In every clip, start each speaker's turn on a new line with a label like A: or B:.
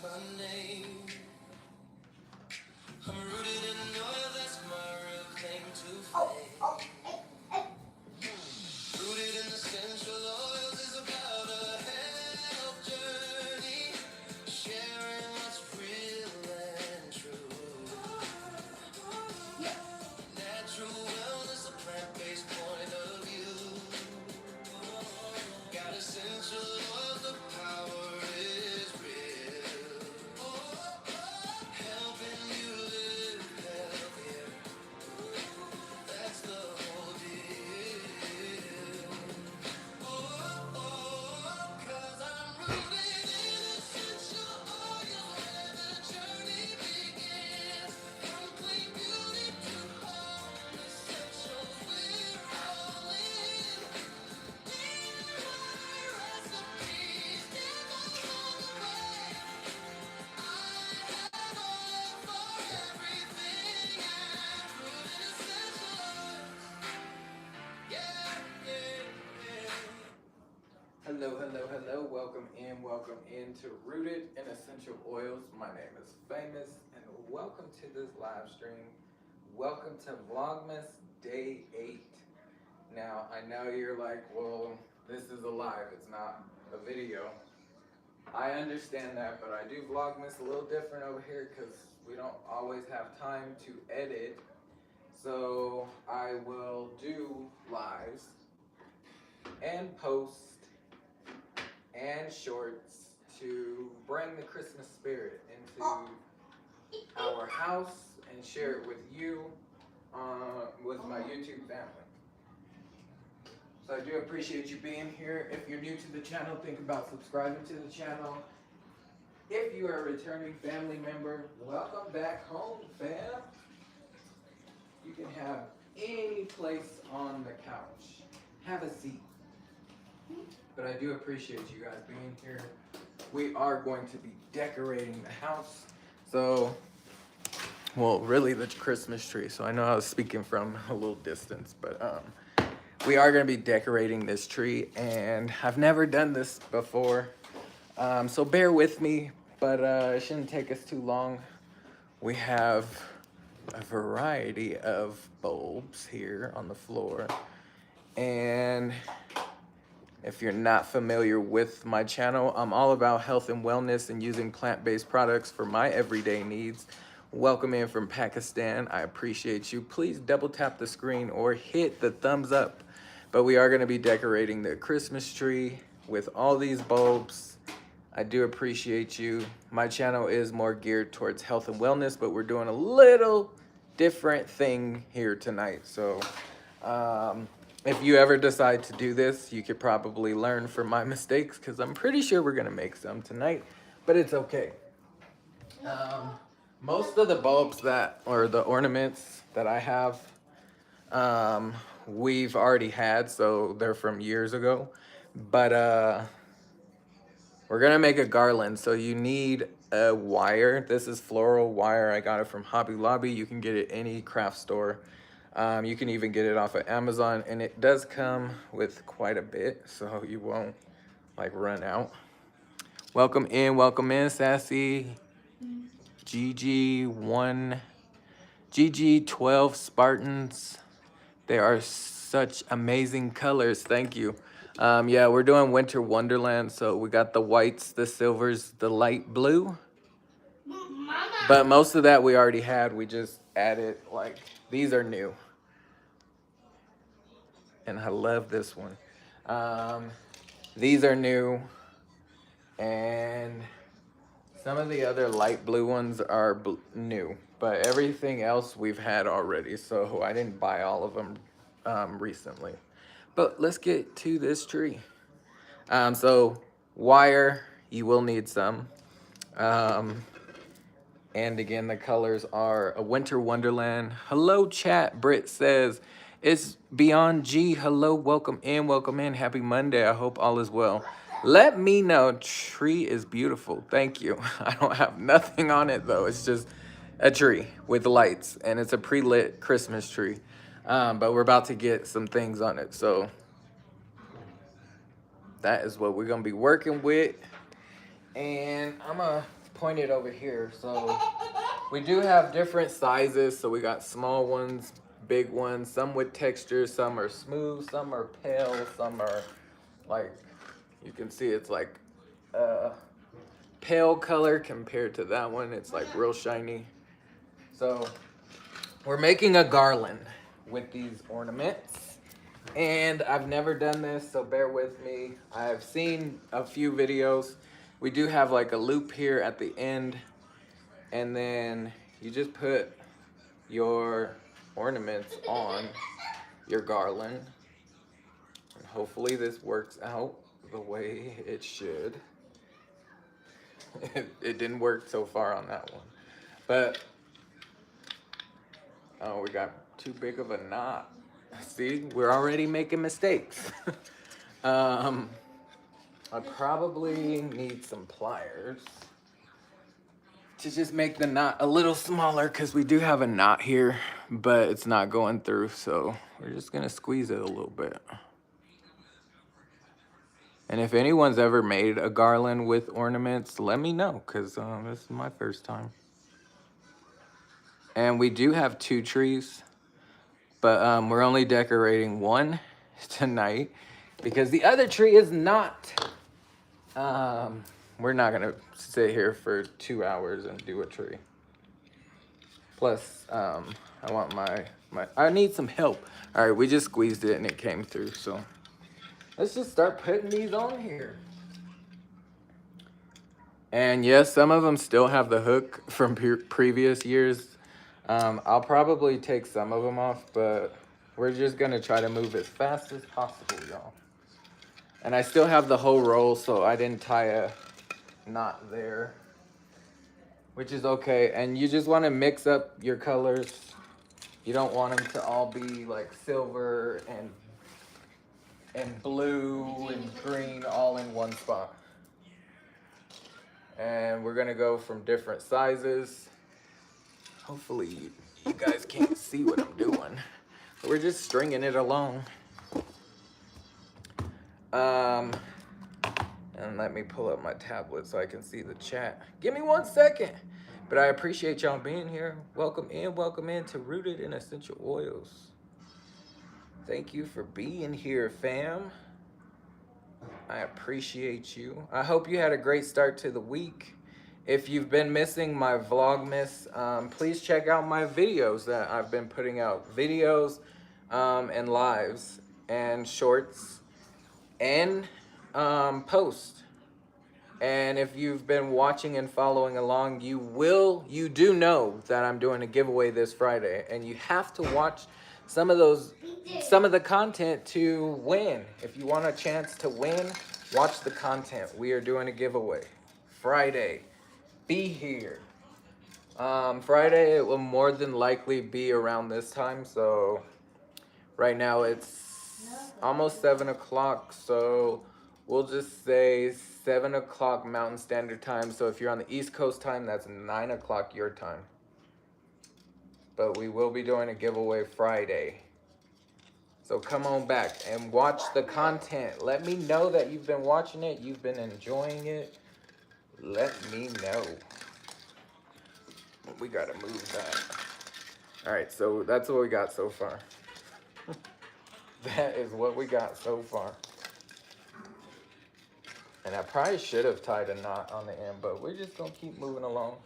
A: my name. I'm rooted in oil, that's my real claim to fame. Rooted in essential oils is about a health journey, sharing what's real and true. Natural wellness, a plant-based point of view. Got essential oils, the power is real. Helping you live healthier, that's the whole deal. 'Cause I'm rooted in essential oils where the journey begins. From clean beauty to home essentials, we're all in. DIY recipes, demos on the way. I have oil for everything and rooted essential oils. Yeah, yeah, yeah. Hello, hello, hello. Welcome in to Rooted in Essential Oils. My name is Famous, and welcome to this live stream. Welcome to Vlogmas Day 8. Now, I know you're like, well, this is a live, it's not a video. I understand that, but I do Vlogmas a little different over here because we don't always have time to edit. So I will do lives and post and shorts to bring the Christmas spirit into our house and share it with you, with my YouTube family. So I do appreciate you being here. If you're new to the channel, think about subscribing to the channel. If you are a returning family member, welcome back home, fam. You can have any place on the couch. Have a seat. But I do appreciate you guys being here. We are going to be decorating the house. So, well, really the Christmas tree. So I know I was speaking from a little distance, but we are going to be decorating this tree, and I've never done this before. So bear with me, but it shouldn't take us too long. We have a variety of bulbs here on the floor, and if you're not familiar with my channel, I'm all about health and wellness and using plant-based products for my everyday needs. Welcome in from Pakistan. I appreciate you. Please double tap the screen or hit the thumbs up. But we are going to be decorating the Christmas tree with all these bulbs. I do appreciate you. My channel is more geared towards health and wellness, but we're doing a little different thing here tonight. So, if you ever decide to do this, you could probably learn from my mistakes, because I'm pretty sure we're gonna make some tonight, but it's okay. Most of the bulbs or the ornaments that I have, we've already had, so they're from years ago. But we're gonna make a garland, so you need a wire. This is floral wire. I got it from Hobby Lobby. You can get it any craft store. You can even get it off of Amazon, and it does come with quite a bit, so you won't like run out. Welcome in, Sassy. GG12 Spartans. They are such amazing colors. Thank you. Yeah, we're doing Winter Wonderland, so we got the whites, the silvers, the light blue. But most of that we already had. We just added, like, these are new. And I love this one. These are new, and some of the other light blue ones are new, but everything else we've had already, so I didn't buy all of them recently. But let's get to this tree. So wire, you will need some. And again, the colors are a Winter Wonderland. Hello, chat. Britt says, it's Beyond G. Hello, welcome in. Happy Monday. I hope all is well. Let me know. Tree is beautiful. Thank you. I don't have nothing on it, though. It's just a tree with lights, and it's a pre-lit Christmas tree. But we're about to get some things on it, so that is what we're going to be working with. And I'm going to
B: point it over here. So we do have different sizes. So we got small ones, big ones, some with texture, some are smooth, some are pale, some are like, you can see it's like pale color compared to that one. It's like real shiny. So we're making a garland with these ornaments. And I've never done this, so bear with me. I've seen a few videos. We do have like a loop here at the end. And then you just put your ornaments on your garland. And hopefully this works out the way it should. It didn't work so far on that one. But, oh, we got too big of a knot. See, we're already making mistakes. I probably need some pliers to just make the knot a little smaller because we do have a knot here, but it's not going through. So we're just gonna squeeze it a little bit. And if anyone's ever made a garland with ornaments, let me know because this is my first time. And we do have 2 trees, but we're only decorating one tonight because the other tree is not. We're not gonna sit here for 2 hours and do a tree. Plus, I want I need some help. All right, we just squeezed it and it came through. So let's just start putting these on here. And yes, some of them still have the hook from previous years. I'll probably take some of them off, but we're just gonna try to move as fast as possible, y'all. And I still have the whole roll, so I didn't tie a knot there, which is okay. And you just want to mix up your colors. You don't want them to all be like silver and blue and green all in one spot. And we're gonna go from different sizes. Hopefully you guys can't see what I'm doing. We're just stringing it along. And let me pull up my tablet so I can see the chat. Give me 1 second. But I appreciate y'all being here. Welcome in to Rooted in Essential Oils. Thank you for being here, fam. I appreciate you. I hope you had a great start to the week. If you've been missing my Vlogmas, please check out my videos that I've been putting out. Videos and lives and shorts and posts. And if you've been watching and following along, you do know that I'm doing a giveaway this Friday, and you have to watch some of the content to win. If you want a chance to win, watch the content. We are doing a giveaway Friday. Be here. Friday, it will more than likely be around this time. So right now it's almost 7 o'clock. So we'll just say 7 o'clock Mountain Standard Time. So if you're on the East Coast time, that's 9 o'clock your time. But we will be doing a giveaway Friday. So come on back and watch the content. Let me know that you've been watching it. You've been enjoying it. Let me know. We gotta move that. All right, so that's what we got so far. That is what we got so far. And I probably should have tied a knot on the end, but we're just gonna keep moving along.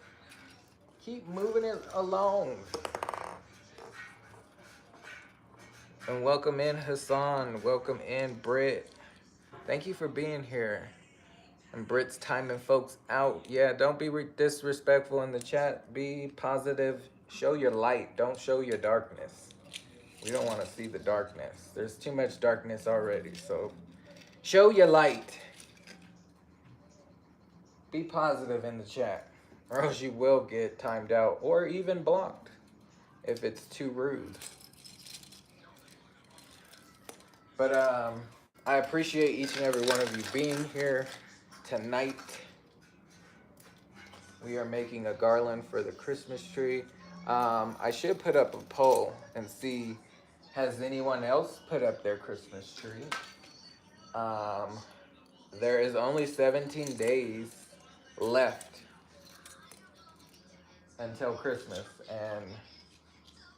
B: Keep moving it along. And welcome in Hassan. Welcome in Britt. Thank you for being here. And Britt's timing folks out. Yeah, don't be disrespectful in the chat. Be positive. Show your light. Don't show your darkness. We don't want to see the darkness. There's too much darkness already. So show your light. Be positive in the chat, or else you will get timed out or even blocked if it's too rude. But I appreciate each and every one of you being here tonight. We are making a garland for the Christmas tree. I should put up a poll and see, has anyone else put up their Christmas tree? There is only 17 days left until Christmas, and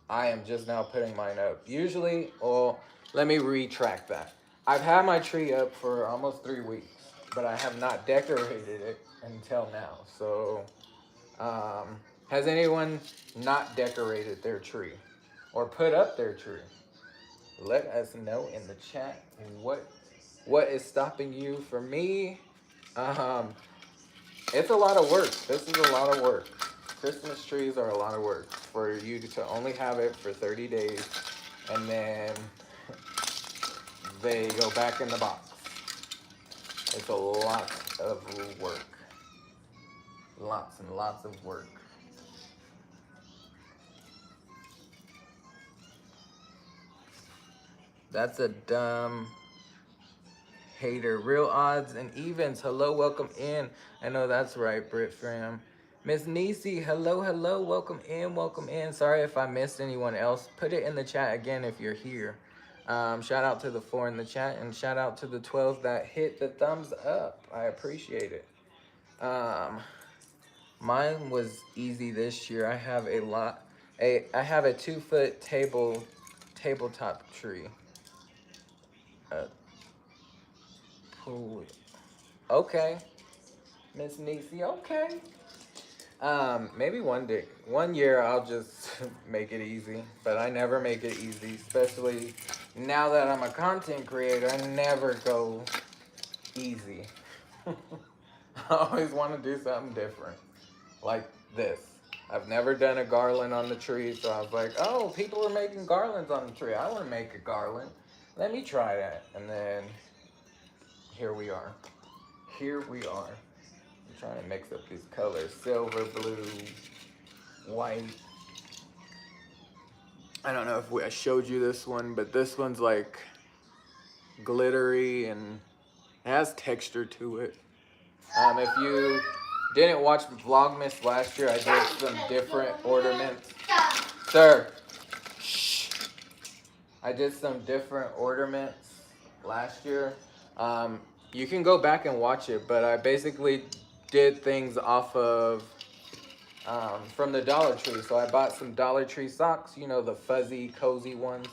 B: I am just now putting mine up. Usually, well, let me retract that. I've had my tree up for almost 3 weeks, but I have not decorated it until now. So, has anyone not decorated their tree or put up their tree? Let us know in the chat what is stopping you. For me, um, it's a lot of work. This is a lot of work. Christmas trees are a lot of work for you to only have it for 30 days and then they go back in the box. It's a lot of work. Lots and lots of work. That's a dumb hater. Real odds and evens. Hello, welcome in. I know that's right, Brit Fram. Miss Nisi, hello, hello, welcome in, welcome in. Sorry if I missed anyone else. Put it in the chat again if you're here. Shout out to the 4 in the chat and shout out to the 12 that hit the thumbs up. I appreciate it. Mine was easy this year. I have I have a 2-foot tabletop tree. Cool. Okay, Miss Nisi. Okay. Maybe one year I'll just make it easy, but I never make it easy, especially now that I'm a content creator. I never go easy. I always want to do something different, like this. I've never done a garland on the tree, so I was like, oh, people are making garlands on the tree. I want to make a garland. Let me try that. And then here we are. Here we are. I'm trying to mix up these colors. Silver, blue, white. I don't know if I showed you this one, but this one's like glittery and it has texture to it. If you didn't watch Vlogmas last year, I did some different ornaments. Sir, shh. I did some different ornaments last year. You can go back and watch it, but I basically did things off of from the Dollar Tree. So I bought some Dollar Tree socks, you know, the fuzzy, cozy ones.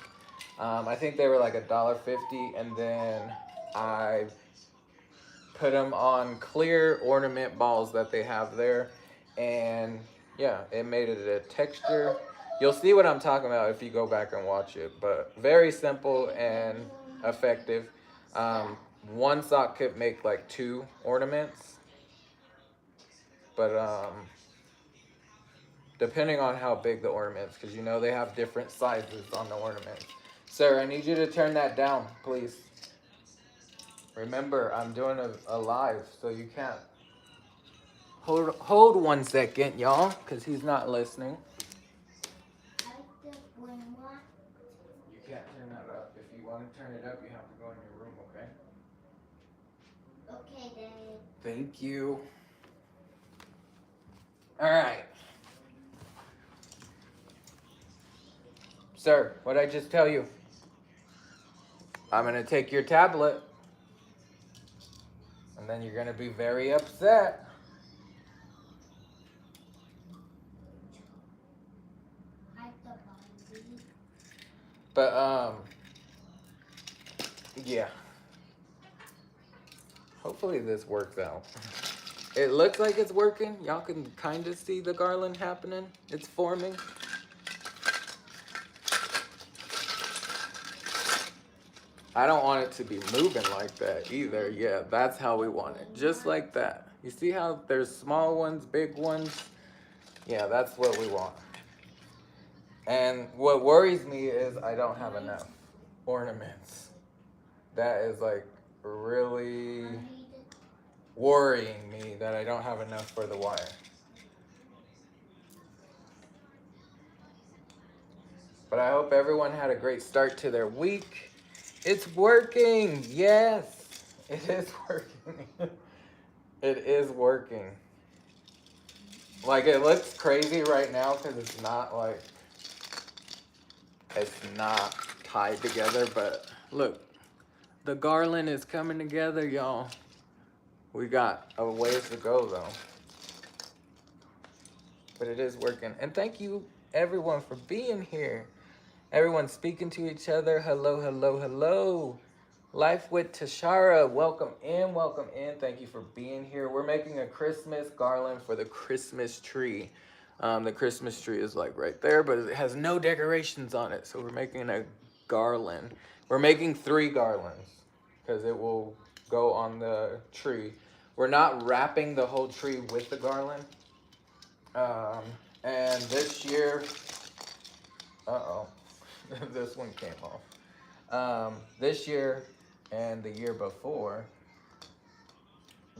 B: I think they were like $1.50, and then I put them on clear ornament balls that they have there, and yeah, it made it a texture. You'll see what I'm talking about if you go back and watch it, but very simple and effective. One sock could make like 2 ornaments, but depending on how big the ornaments, because you know they have different sizes on the ornaments. Sir, I need you to turn that down, please. Remember, I'm doing a live, so you can't. Hold 1 second, y'all, because he's not listening. You can't turn that up. If you want to turn it up, you have to go in your room, okay?
A: Okay, Dad.
B: Thank you. All right. Sir, what'd I just tell you? I'm going to take your tablet, and then you're going to be very upset. But, yeah. Hopefully this works out. It looks like it's working. Y'all can kind of see the garland happening. It's forming. I don't want it to be moving like that either. Yeah, that's how we want it. Just like that. You see how there's small ones, big ones? Yeah, that's what we want. And what worries me is I don't have enough ornaments. That is like really worrying me that I don't have enough for the wire. But I hope everyone had a great start to their week. It's working. Yes, it is working. It is working. Like, it looks crazy right now because it's not tied together, but look, the garland is coming together, y'all. We got a ways to go though. but it is working. And thank you everyone for being here. Everyone speaking to each other. Hello, hello, hello. Life with Tashara. Welcome in, welcome in. Thank you for being here. We're making a Christmas garland for the Christmas tree. The Christmas tree is like right there, but it has no decorations on it. So we're making a garland. We're making 3 garlands because it will go on the tree. We're not wrapping the whole tree with the garland. And this year, this one came off. This year and the year before,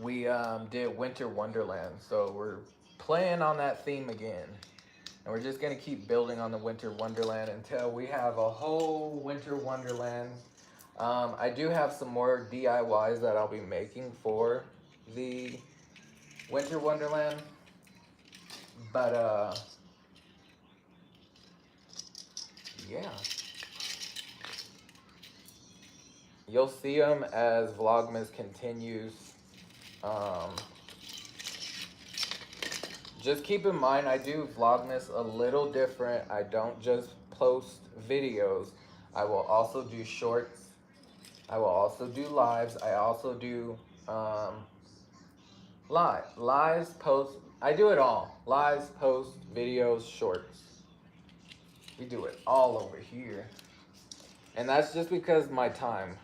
B: we did Winter Wonderland. So we're playing on that theme again. And we're just going to keep building on the Winter Wonderland until we have a whole Winter Wonderland. I do have some more DIYs that I'll be making for the Winter Wonderland. But, yeah. You'll see them as Vlogmas continues. Just keep in mind, I do Vlogmas a little different. I don't just post videos. I will also do shorts. I will also do lives. I also do lives, post. I do it all. Lives, post, videos, shorts. We do it all over here. And that's just because my time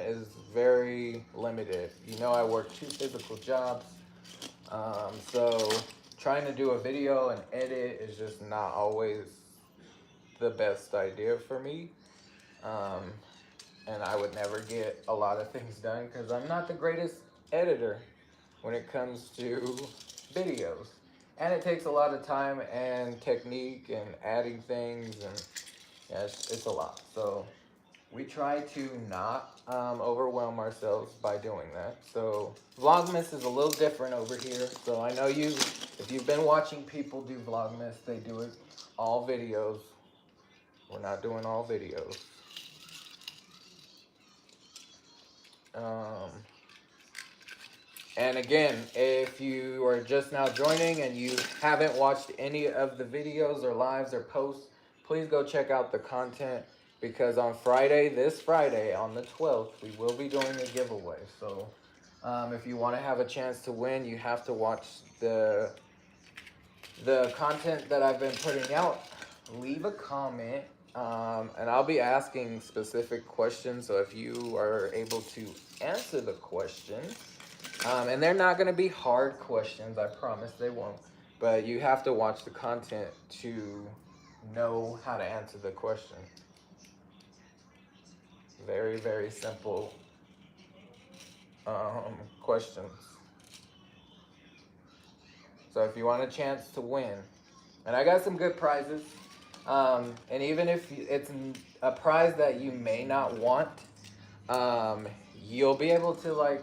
B: is very limited. You know, I work 2 physical jobs. So trying to do a video and edit is just not always the best idea for me. And I would never get a lot of things done because I'm not the greatest editor when it comes to videos. And it takes a lot of time and technique and adding things, and yeah, it's a lot. So we try to not overwhelm ourselves by doing that. So Vlogmas is a little different over here. So I know if you've been watching people do Vlogmas, they do it all videos. We're not doing all videos. And again, if you are just now joining and you haven't watched any of the videos or lives or posts, please go check out the content, because on Friday, this Friday, on the 12th, we will be doing a giveaway. So if you want to have a chance to win, you have to watch the content that I've been putting out. Leave a comment, and I'll be asking specific questions. So if you are able to answer the question, and they're not going to be hard questions, I promise they won't. But you have to watch the content to know how to answer the question. Very, very simple questions. So if you want a chance to win, and I got some good prizes, and even if it's a prize that you may not want, you'll be able to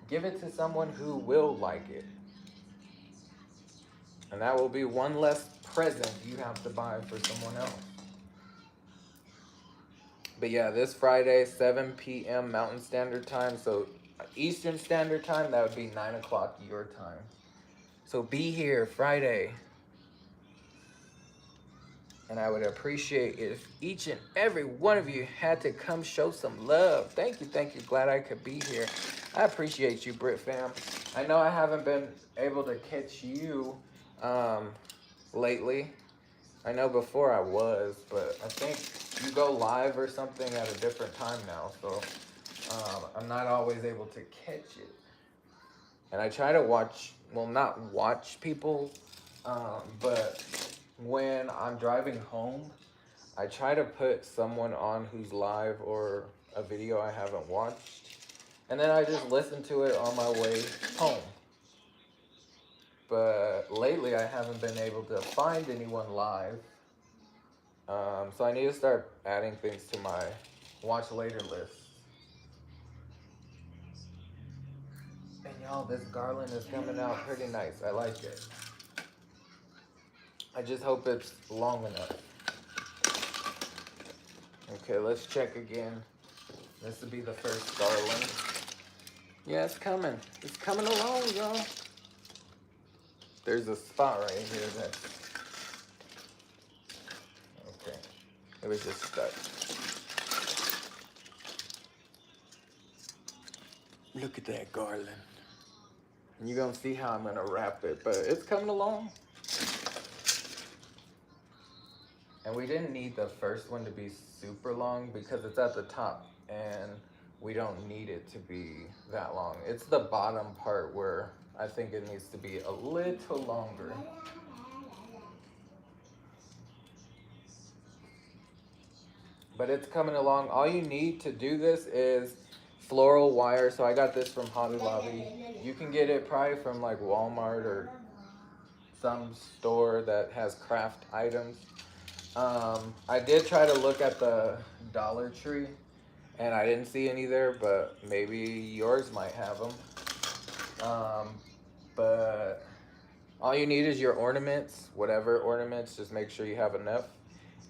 B: give it to someone who will like it. And that will be one less present you have to buy for someone else. But yeah, this Friday, 7 p.m. Mountain Standard Time. So Eastern Standard Time, that would be 9 o'clock your time. So be here Friday. And I would appreciate if each and every one of you had to come show some love. Thank you, thank you. Glad I could be here. I appreciate you, Brit fam. I know I haven't been able to catch you lately. I know before I was, but I think you go live or something at a different time now. So I'm not always able to catch it. And I try to not watch people, but when I'm driving home, I try to put someone on who's live or a video I haven't watched, and then I just listen to it on my way home. But lately I haven't been able to find anyone live, so I need to start adding things to my watch later list. And y'all, this garland is coming out pretty nice. I like it. I just hope it's long enough. Okay, let's check again. This will be the first garland. Yeah, it's coming. It's coming along, y'all. there's a spot right here that, okay, it was just stuck. Look at that garland. And you're gonna see how I'm gonna wrap it, but it's coming along. And we didn't need the first one to be super long because it's at the top and we don't need it to be that long. It's the bottom part where I think it needs to be a little longer. But it's coming along. All you need to do this is floral wire. So I got this from Hobby Lobby. You can get it probably from like Walmart or some store that has craft items. I did try to look at the Dollar Tree and I didn't see any there, but maybe yours might have them. But all you need is your ornaments, whatever ornaments, just make sure you have enough.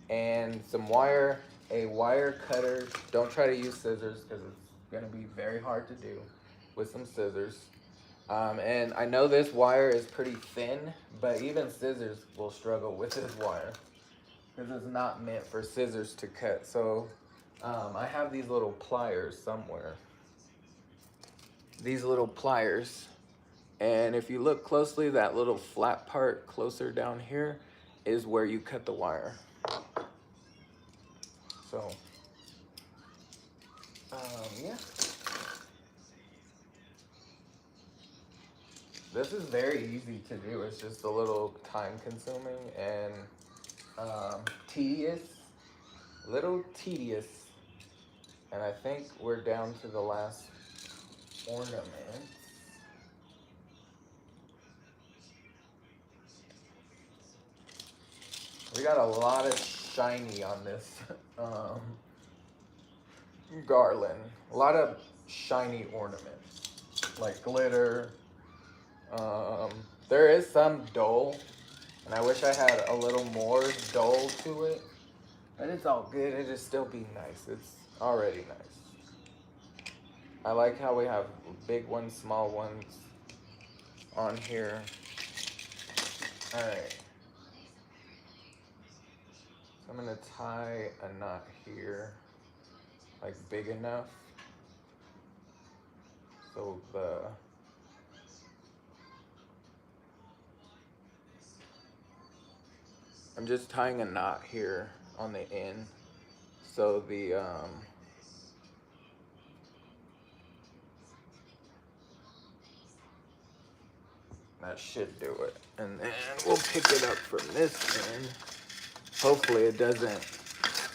B: And some wire, a wire cutter. Don't try to use scissors because it's gonna be very hard to do with some scissors. And I know this wire is pretty thin, but even scissors will struggle with this wire because it's not meant for scissors to cut. So I have these little pliers somewhere. These little pliers. And if you look closely, that little flat part closer down here is where you cut the wire. So, yeah. This is very easy to do. It's just a little time consuming and tedious, little tedious. And I think we're down to the last ornament. We got a lot of shiny on this garland. A lot of shiny ornaments, like glitter. There is some dull, and I wish I had a little more dull to it, but it's all good. It'll still be nice. It's already nice. I like how we have big ones, small ones on here. All right. So I'm gonna tie a knot here, like big enough, so I'm just tying a knot here on the end, so that should do it. And then we'll pick it up from this end. Hopefully it doesn't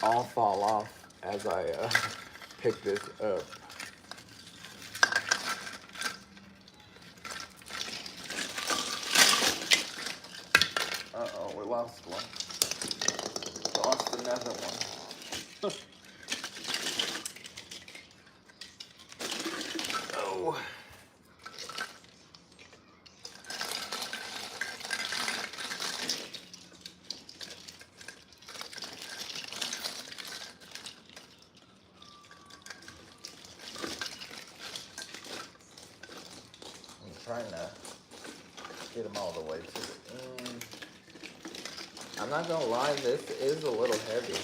B: all fall off as I pick this up. Uh-oh, we lost one. Lost another one. Oh. Trying to get them all the way to the end. I'm not gonna lie, this is a little heavy.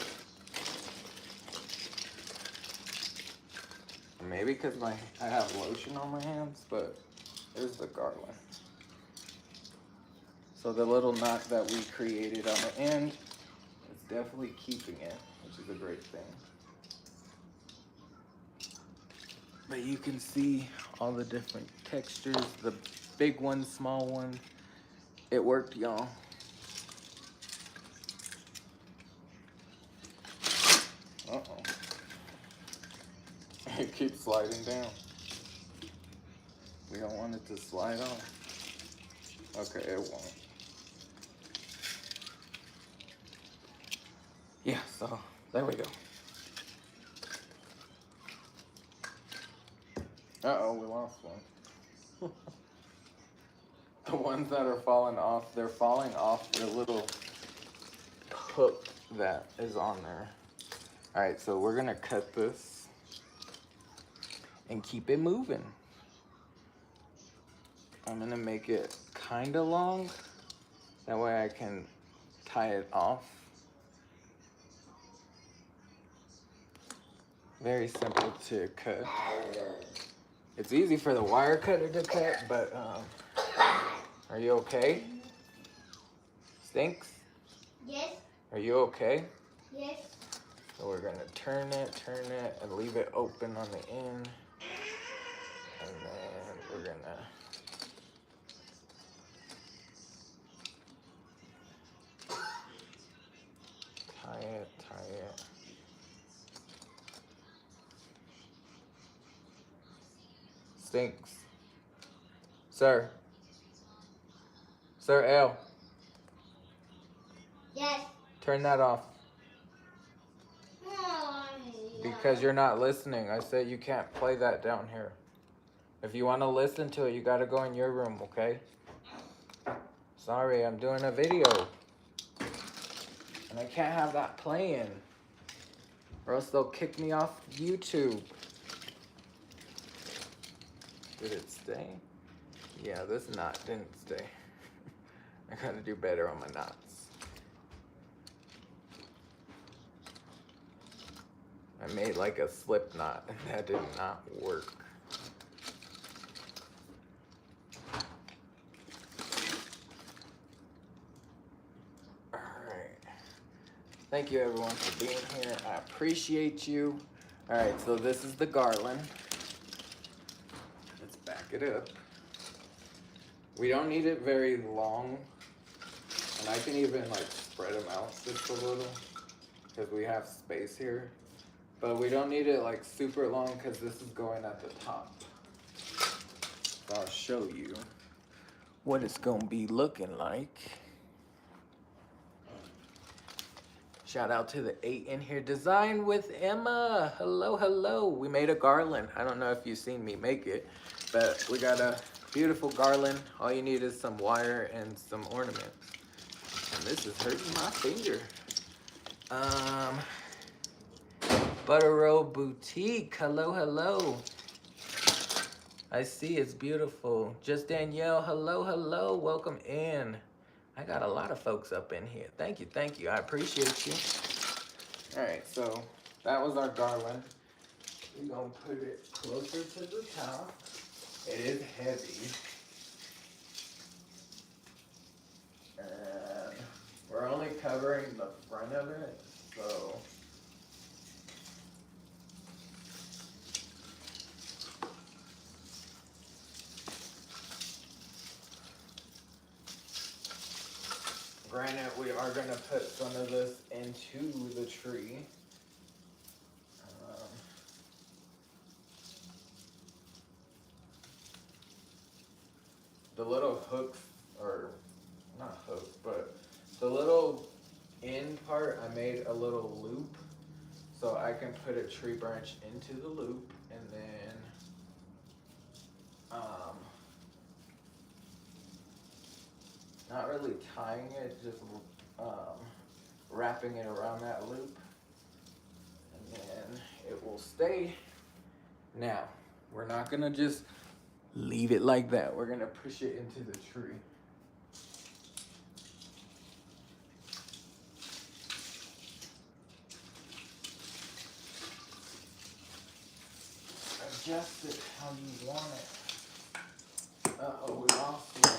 B: Maybe because I have lotion on my hands, but there's the garland. So the little knot that we created on the end is definitely keeping it, which is a great thing. But you can see all the different textures, the big one, small one. It worked, y'all. Uh-oh. It keeps sliding down. We don't want it to slide off. Okay, it won't. Yeah, so there we go. Uh-oh, we lost one. The ones that are falling off, they're falling off the little hook that is on there. All right, so we're gonna cut this and keep it moving. I'm gonna make it kinda long That way I can tie it off. Very simple to cut. It's easy for the wire cutter to cut, but are you okay? Stinks?
A: Yes.
B: Are you okay?
A: Yes.
B: So we're gonna turn it, and leave it open on the end. And then we're gonna tie it. Stinks. Sir. Sir L.
A: Yes.
B: Turn that off.
A: Oh,
B: Because you're not listening. I said you can't play that down here. If you want to listen to it, you gotta go in your room, okay? Sorry, I'm doing a video. And I can't have that playing. Or else they'll kick me off YouTube. Did it stay? Yeah, this knot didn't stay. I gotta do better on my knots. I made like a slip knot and that did not work. Alright. Thank you everyone for being here. I appreciate you. Alright, so this is the garland. Let's back it up. We don't need it very long. And I can even like spread them out just a little because we have space here. But we don't need it like super long because this is going at the top. So I'll show you what it's gonna be looking like. Shout out to the 8 in here. Design with Emma. Hello, hello. We made a garland. I don't know if you've seen me make it, but we got a beautiful garland. All you need is some wire and some ornaments. And this is hurting my finger. Butter Roll Boutique. Hello, hello. I see it's beautiful. Just Danielle. Hello, hello. Welcome in. I got a lot of folks up in here. Thank you, thank you. I appreciate you. All right, so that was our garland. We're gonna put it closer to the top. It is heavy. And we're only covering the front of it, so. Granted, we are gonna put some of this into the tree. The little hooks, or not hooks, but the little end part, I made a little loop so I can put a tree branch into the loop and then not really tying it, just wrapping it around that loop, and then it will stay. Now, we're not gonna just leave it like that. We're gonna push it into the tree. Adjust it how you want it. Uh-oh, we lost one.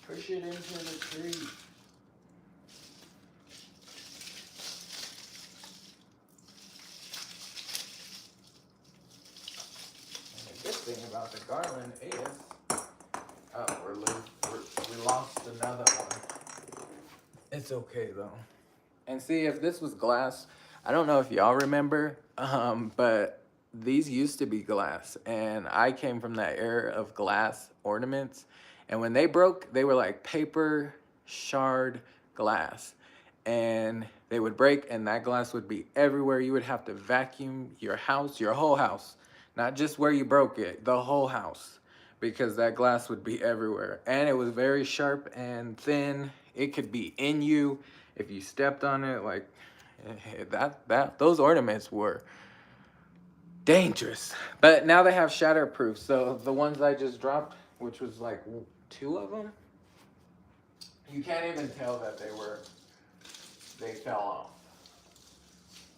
B: Push it into the tree. And the good thing about the garland is, we lost another one. It's okay though. And see, if this was glass, I don't know if y'all remember, but these used to be glass, and I came from that era of glass ornaments. And when they broke, they were like paper shard glass, and they would break, and that glass would be everywhere. You would have to vacuum your house, your whole house, not just where you broke it, the whole house, because that glass would be everywhere. And it was very sharp and thin. It could be in you if you stepped on it. Like those ornaments were dangerous. But now they have shatterproof. So the ones I just dropped, which was like two of them, you can't even tell that they fell off.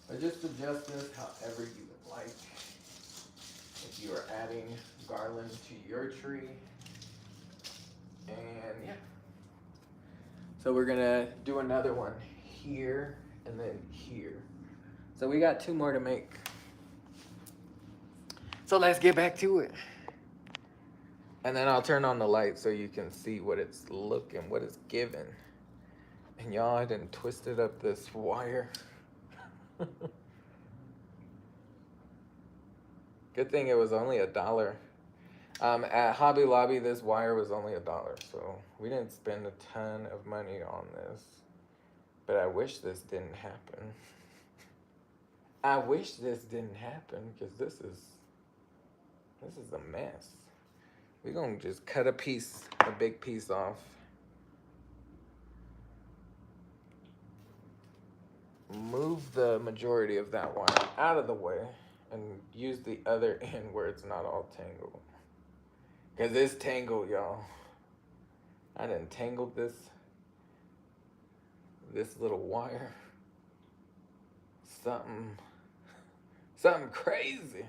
B: But just adjust this however you would like. If you are adding garland to your tree. And yeah. So we're gonna do another one here and then here. So we got two more to make. So let's get back to it. And then I'll turn on the light so you can see what it's looking, what it's giving. And y'all, I done twisted up this wire. Good thing it was only $1. At Hobby Lobby, this wire was only $1, so we didn't spend a ton of money on this. But I wish this didn't happen. I wish this didn't happen because this is a mess. We're gonna just cut a big piece off. Move the majority of that wire out of the way and use the other end where it's not all tangled. Because it's tangled, y'all. I done tangled this little wire. Something crazy.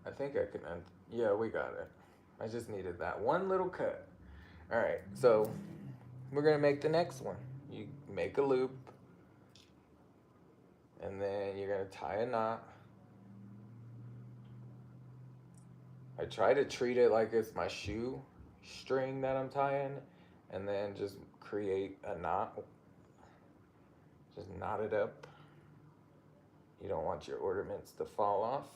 B: I think I can, yeah, we got it. I just needed that one little cut. All right, so we're gonna make the next one. You make a loop, and then you're gonna tie a knot. I try to treat it like it's my shoe string that I'm tying, and then just create a knot. Just knot it up. You don't want your ornaments to fall off.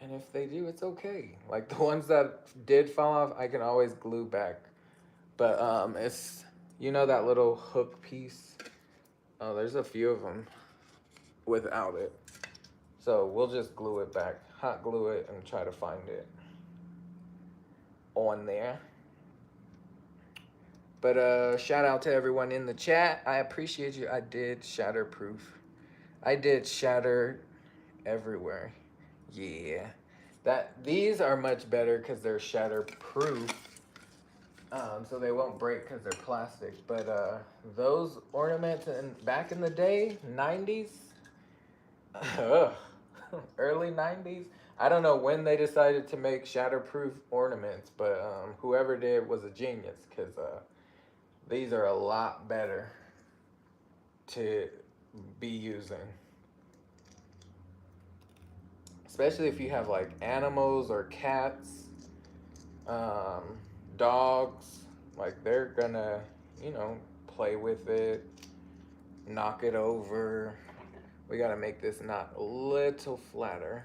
B: And if they do, it's okay. Like the ones that did fall off, I can always glue back. But it's, you know that little hook piece? Oh, there's a few of them without it. So we'll just glue it back, hot glue it, and try to find it on there. But shout out to everyone in the chat. I appreciate you. I did shatterproof. I did shatter everywhere. Yeah. These are much better because they're shatterproof. So they won't break because they're plastic. But those ornaments back in the day, 90s, early 90s, I don't know when they decided to make shatterproof ornaments, but whoever did was a genius because these are a lot better to be using. Especially if you have like animals or cats, dogs, like they're gonna, play with it, knock it over. We gotta make this knot a little flatter.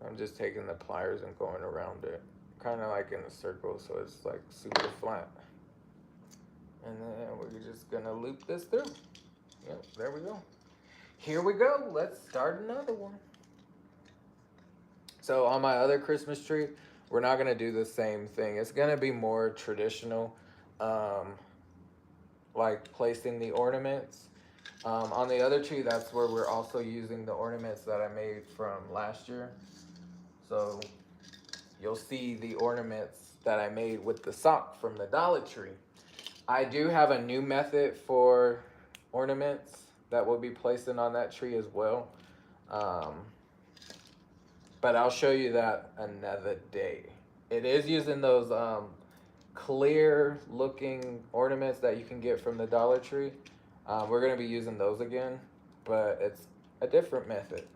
B: I'm just taking the pliers and going around it, kind of like in a circle, so it's like super flat. And then we're just gonna loop this through. Yep, there we go. Here we go. Let's start another one. So on my other Christmas tree, we're not gonna do the same thing. It's gonna be more traditional, like placing the ornaments. On the other tree, that's where we're also using the ornaments that I made from last year. So you'll see the ornaments that I made with the sock from the Dollar Tree. I do have a new method for ornaments that will be placing on that tree as well. But I'll show you that another day. It is using those clear looking ornaments that you can get from the Dollar Tree. We're going to be using those again, but it's a different method.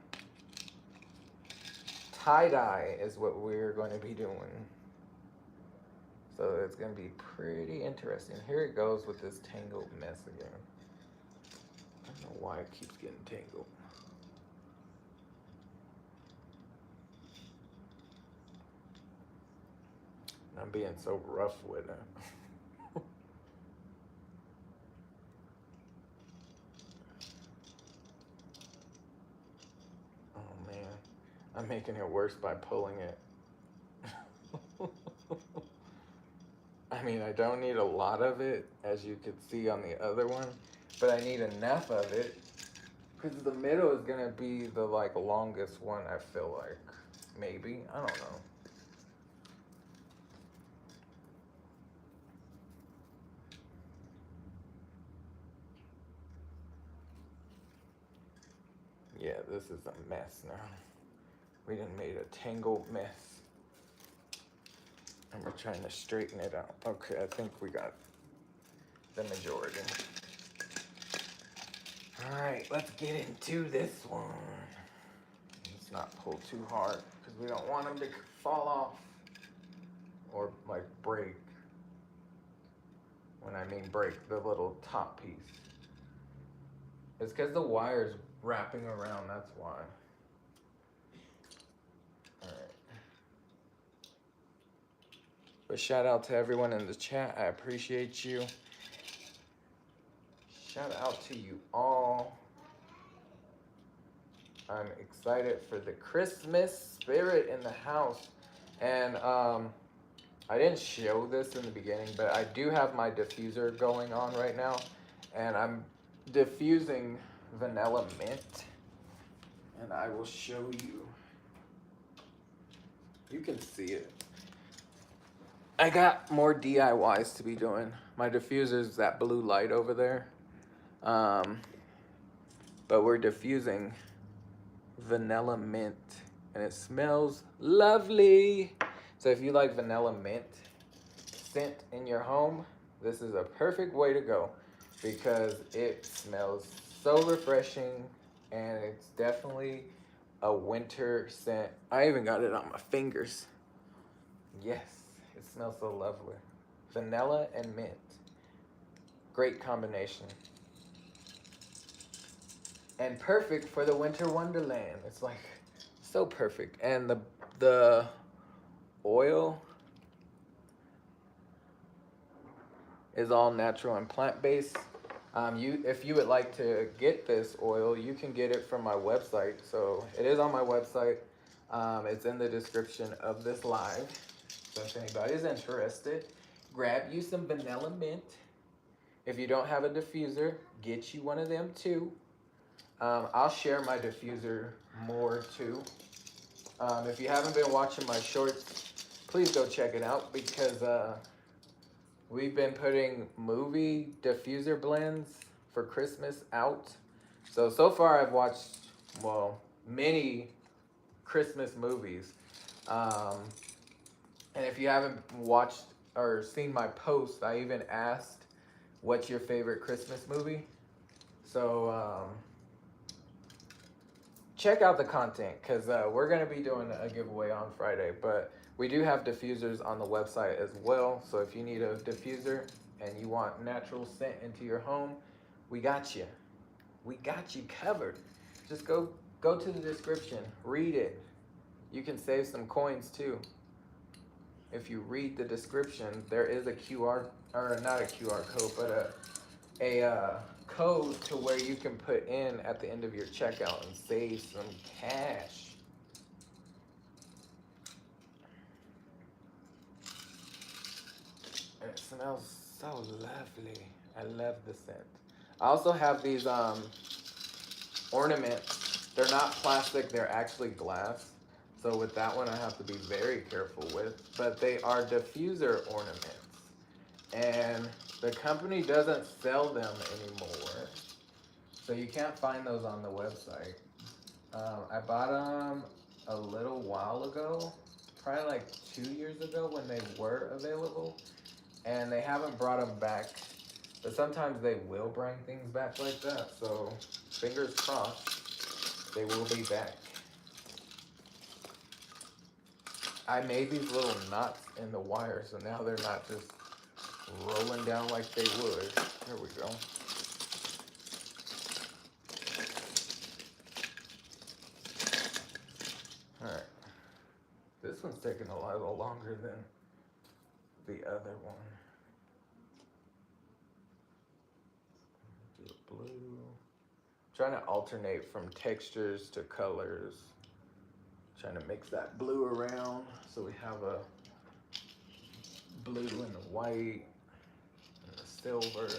B: Tie-dye is what we're going to be doing. So it's going to be pretty interesting. Here it goes with this tangled mess again. I don't know why it keeps getting tangled. I'm being so rough with it. Oh man, I'm making it worse by pulling it. I mean, I don't need a lot of it, as you could see on the other one, but I need enough of it because the middle is gonna be the like longest one. I feel like maybe I don't know. Yeah, this is a mess now. We done made a tangled mess. And we're trying to straighten it out. Okay, I think we got the majority. All right, let's get into this one. Let's not pull too hard because we don't want them to fall off or like break. When I mean break, the little top piece. It's because the wire's wrapping around, that's why. All right. But shout out to everyone in the chat. I appreciate you. Shout out to you all. I'm excited for the Christmas spirit in the house. And I didn't show this in the beginning, but I do have my diffuser going on right now. And I'm diffusing vanilla mint. And I will show you. You can see it. I got more DIYs to be doing. My diffuser's that blue light over there. But we're diffusing vanilla mint and it smells lovely. So if you like vanilla mint scent in your home, this is a perfect way to go because it smells so refreshing and it's definitely a winter scent. I even got it on my fingers. Yes, it smells so lovely. Vanilla and mint. Great combination. And perfect for the winter wonderland. It's like so perfect. And the oil is all natural and plant-based. If you would like to get this oil, you can get it from my website. So it is on my website. It's in the description of this live. So if anybody's interested, grab you some vanilla mint. If you don't have a diffuser, get you one of them too. I'll share my diffuser more too. If you haven't been watching my shorts, please go check it out because we've been putting movie diffuser blends for Christmas out. So far I've watched, well, many Christmas movies. And if you haven't watched or seen my post, I even asked, what's your favorite Christmas movie? So check out the content because we're going to be doing a giveaway on Friday. But we do have diffusers on the website as well. So if you need a diffuser and you want natural scent into your home, we got you. We got you covered. Just go to the description, read it. You can save some coins too. If you read the description, there is a QR, or not a QR code, but a code to where you can put in at the end of your checkout and save some cash. And it smells so lovely. I love the scent. I also have these ornaments. They're not plastic, they're actually glass. So with that one I have to be very careful with, but they are diffuser ornaments. And the company doesn't sell them anymore. So you can't find those on the website. I bought them a little while ago, probably like 2 years ago when they were available. And they haven't brought them back. But sometimes they will bring things back like that. So fingers crossed, they will be back. I made these little knots in the wire, so now they're not just rolling down like they would. There we go. Alright. This one's taking a little longer than the other one. Do a blue. Trying to alternate from textures to colors. Trying to mix that blue around so we have a blue and a white and a silver.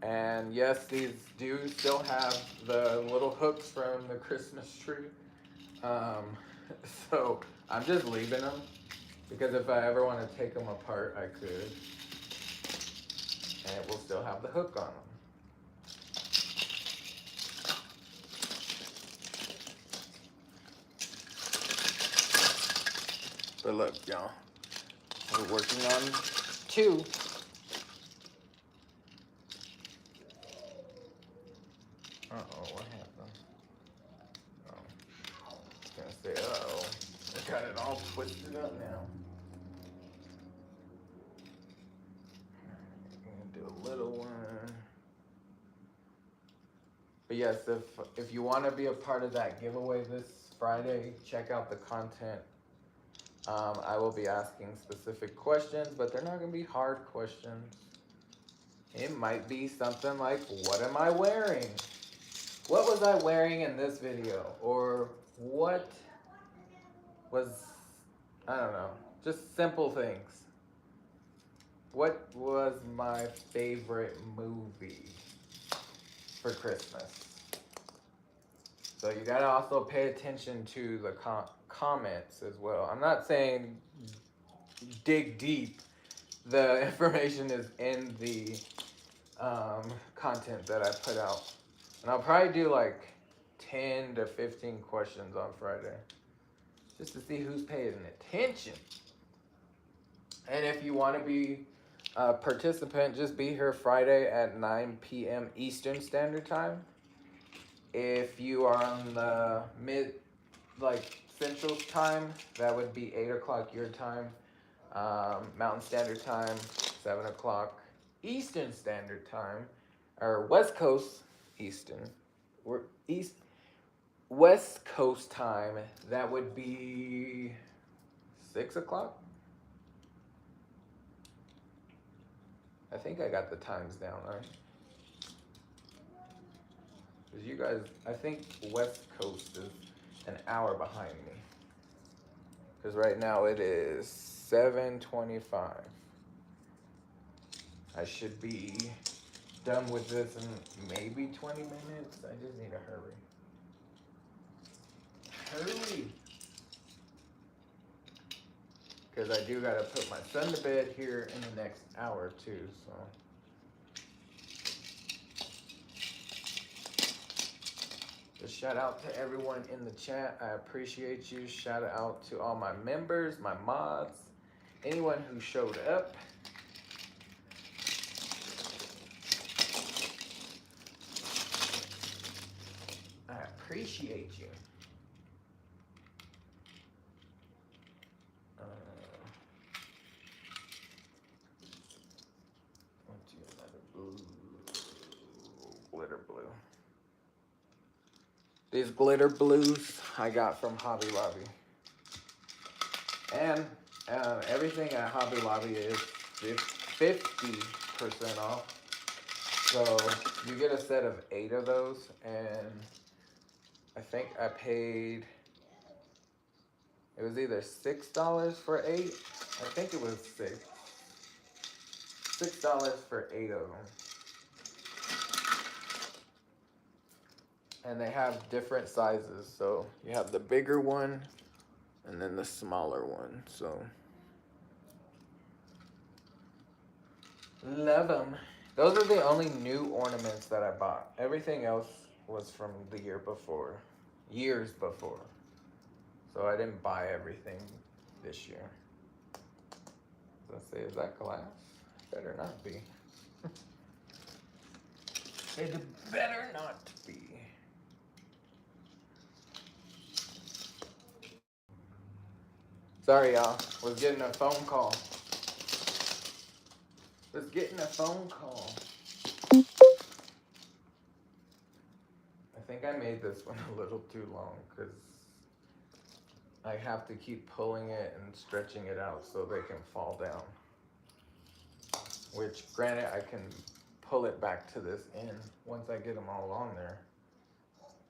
B: And yes, these do still have the little hooks from the Christmas tree. Um, so I'm just leaving them because if I ever want to take them apart, I could. And it will still have the hook on them. But look, y'all, we're working on 2. Uh-oh, what happened? Oh, I was gonna say, uh-oh. I got it all twisted up now. I'm gonna do a little one. But yes, if you want to be a part of that giveaway this Friday, check out the content. I will be asking specific questions, but they're not gonna be hard questions. It might be something like, what am I wearing? What was I wearing in this video? Or what was, I don't know, just simple things. What was my favorite movie for Christmas? So you gotta also pay attention to the comments as well. I'm not saying dig deep. The information is in the content that I put out. And I'll probably do like 10 to 15 questions on Friday. Just to see who's paying attention. And if you want to be a participant, just be here Friday at 9 p.m. Eastern Standard Time. If you are on the Central Time, that would be 8 o'clock your time. Mountain Standard Time, 7 o'clock Eastern Standard Time. Or West Coast Eastern. We're West Coast time, that would be 6 o'clock? I think I got the times down, right? Because you guys, I think West Coast is an hour behind me. Because right now it is 7:25. I should be done with this in maybe 20 minutes. I just need to hurry. Hurry! Because I do gotta put my son to bed here in the next hour too, so. Just shout out to everyone in the chat. I appreciate you. Shout out to all my members, my mods, anyone who showed up. I appreciate you. Let's do another blue, glitter blue. These glitter blues I got from Hobby Lobby. And everything at Hobby Lobby is 50% off. So you get a set of 8 of those, and I think I paid, it was either $6 for 8. I think it was $6 for 8 of them. And they have different sizes. So you have the bigger one and then the smaller one. So love them. Those are the only new ornaments that I bought. Everything else was from the year before, years before. So I didn't buy everything this year. Let's say, is that glass? Better not be. It better not be. Sorry, y'all. Was getting a phone call. Was getting a phone call. I think I made this one a little too long because I have to keep pulling it and stretching it out so they can fall down. Which, granted, I can pull it back to this end once I get them all on there.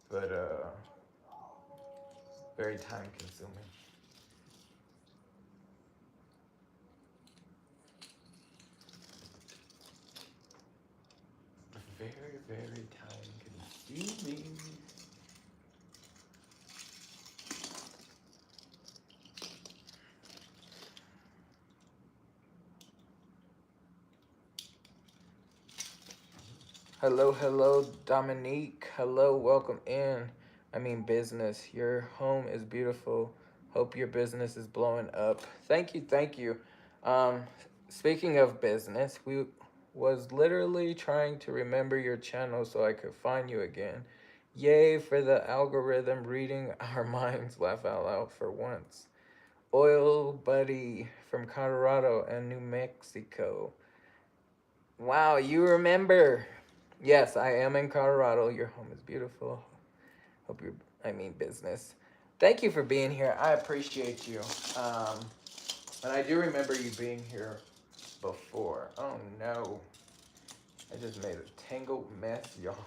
B: But, very time consuming. very, very time consuming. Hello, hello, Dominique. Hello, welcome in. I mean, business. Your home is beautiful. Hope your business is blowing up. Thank you, thank you. Um, Speaking of business, we was literally trying to remember your channel so I could find you again. Yay for the algorithm reading our minds. Laugh out loud for once. Oil Buddy from Colorado and New Mexico. Wow, you remember. Yes, I am in Colorado. Your home is beautiful. Hope you're, I mean, business. Thank you for being here. I appreciate you. Um, and I do remember you being here before. Oh no. I just made a tangled mess, y'all.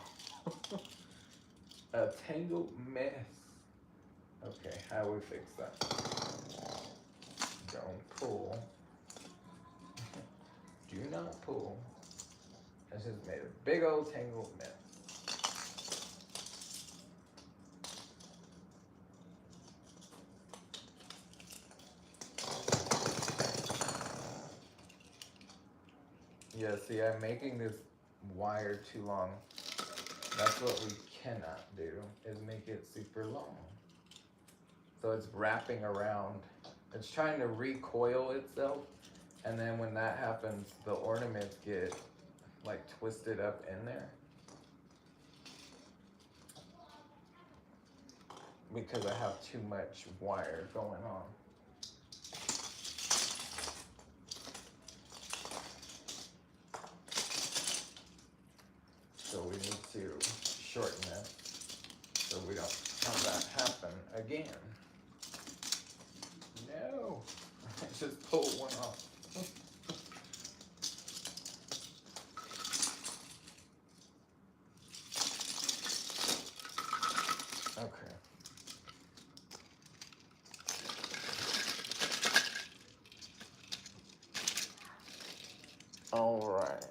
B: A tangled mess. Okay, how do we fix that? Don't pull. Do not pull. I just made a big old tangled mess. Yeah, see, I'm making this wire too long. That's what we cannot do, is make it super long. So it's wrapping around. It's trying to recoil itself, and then when that happens, the ornaments get like twisted up in there. Because I have too much wire going on. So we need to shorten it so we don't have that happen again. No, I just pulled one off. Okay. All right.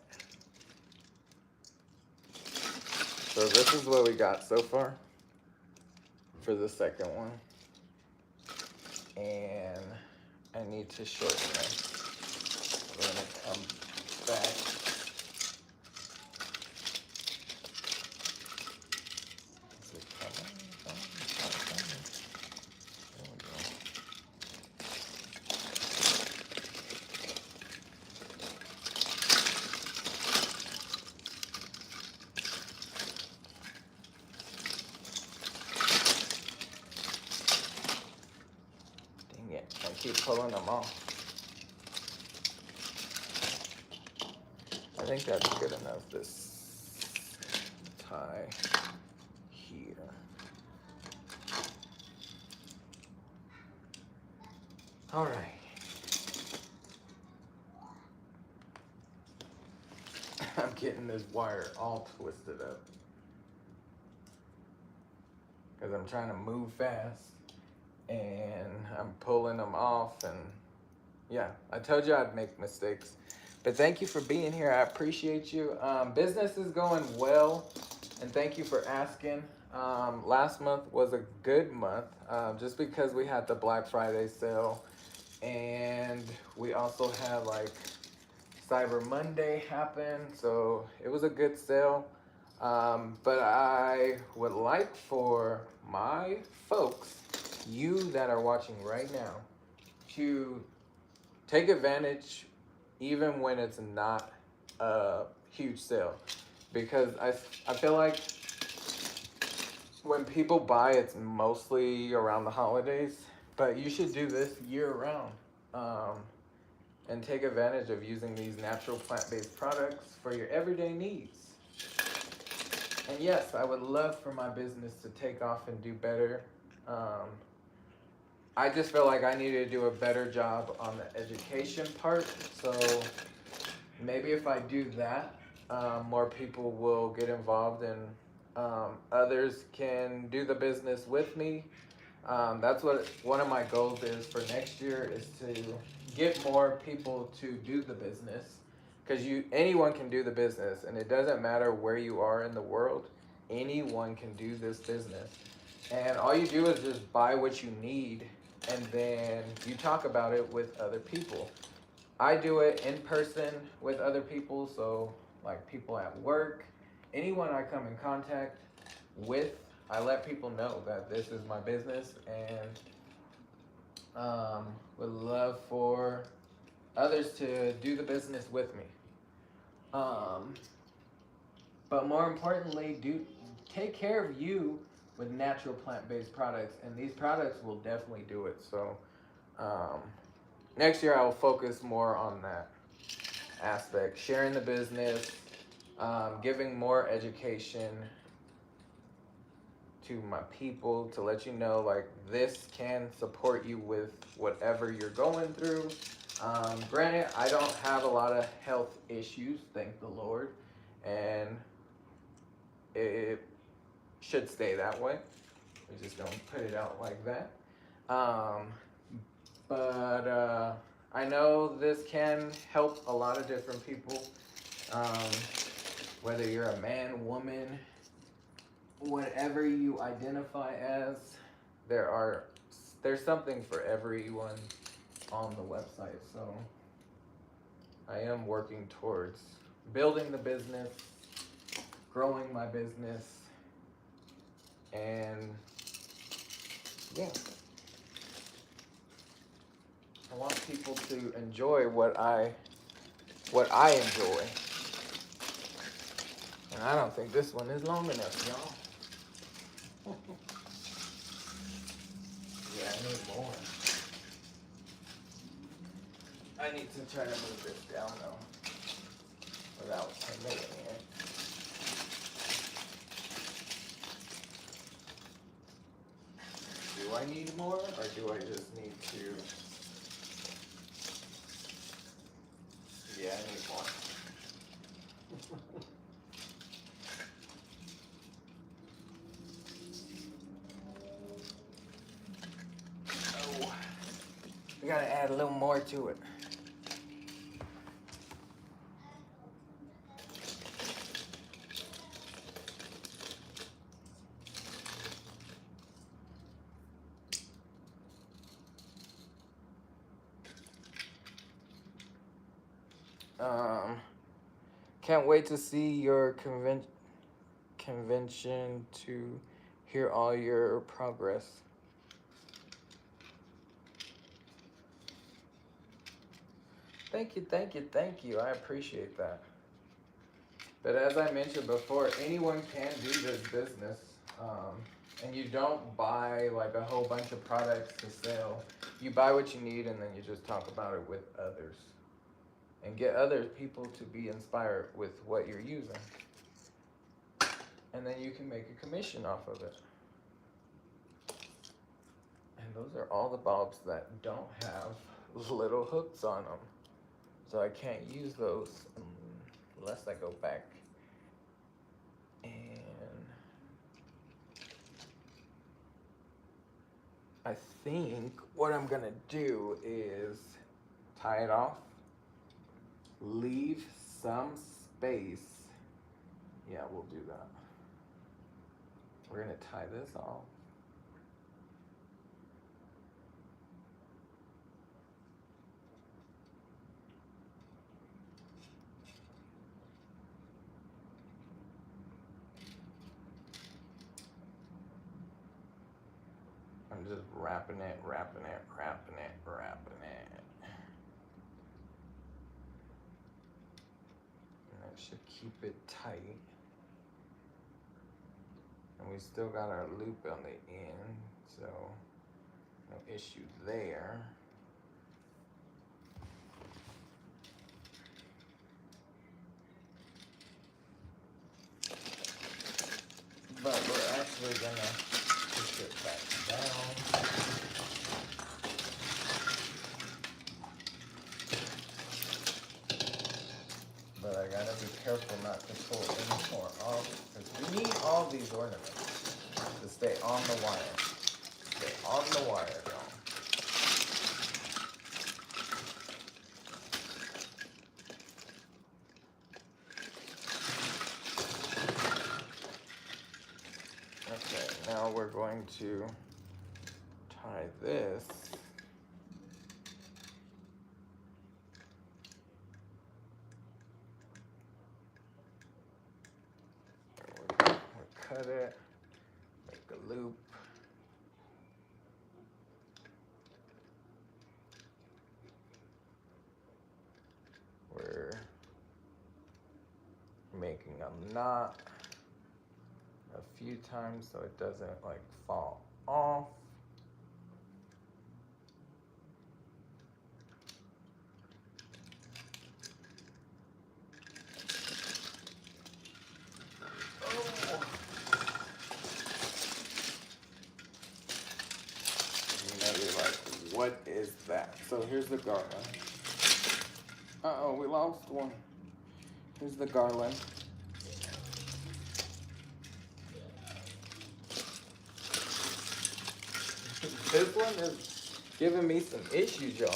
B: So this is what we got so far for the second one. And I need to shorten it. We're gonna come back. Is it coming? There we go. Dang it, I keep pulling them off. I think that's good enough, this tie here. All right. I'm getting this wire all twisted up because I'm trying to move fast and I'm pulling them off, and yeah, I told you I'd make mistakes. But thank you for being here. I appreciate you. Business is going well, and thank you for asking. Last month was a good month, just because we had the Black Friday sale, and we also had like Cyber Monday happen, so it was a good sale. But I would like for my folks, you that are watching right now, to take advantage even when it's not a huge sale. Because I feel like when people buy, it's mostly around the holidays, but you should do this year round. And take advantage of using these natural plant-based products for your everyday needs. And yes, I would love for my business to take off and do better. Um, I just feel like I need to do a better job on the education part. So maybe if I do that, more people will get involved, and others can do the business with me. That's what one of my goals is for next year, is to get more people to do the business. because anyone can do the business, and it doesn't matter where you are in the world. Anyone can do this business, and all you do is just buy what you need, and then you talk about it with other people. I do it in person with other people, so like people at work, anyone I come in contact with, I let people know that this is my business, and would love for others to do the business with me. Um, but more importantly, do take care of you with natural plant-based products, and these products will definitely do it. So um, next year I'll focus more on that aspect, sharing the business, giving more education to my people to let you know like this can support you with whatever you're going through. Granted, I don't have a lot of health issues, thank the Lord, and it should stay that way. We just don't put it out like that. Um, but I know this can help a lot of different people, um, whether you're a man, woman, whatever you identify as. There are there's something for everyone on the website. So I am working towards building the business, growing my business, and yeah. I want people to enjoy what I enjoy. And I don't think this one is long enough, y'all. Yeah, I need more. I need to try to move this down though, without making it. Do I need more, or do I just need to? Yeah, I need more. Oh, we gotta add a little more to it. Can't wait to see your convention to hear all your progress. Thank you, thank you, thank you. I appreciate that. But as I mentioned before, anyone can do this business. And you don't buy like a whole bunch of products to sell. You buy what you need and then you just talk about it with others. And get other people to be inspired with what you're using. And then you can make a commission off of it. And those are all the bulbs that don't have little hooks on them. So I can't use those unless I go back and I think what I'm gonna do is tie it off, leave some space. Yeah, we'll do that. We're gonna tie this off. I'm just wrapping it, wrapping it, wrapping it, wrapping it. And that should keep it tight. And we still got our loop on the end, so no issue there. But we're actually gonna push it back down. But I gotta be careful not to pull any more off, because we need all these ornaments to stay on the wire. Stay on the wire, y'all. going to tie this. We'll cut it, make a loop. We're making a knot a few times so it doesn't like fall off. Oh. You may be like, what is that? So here's the garland. Uh-oh, we lost one. Here's the garland. This one is giving me some issues, y'all.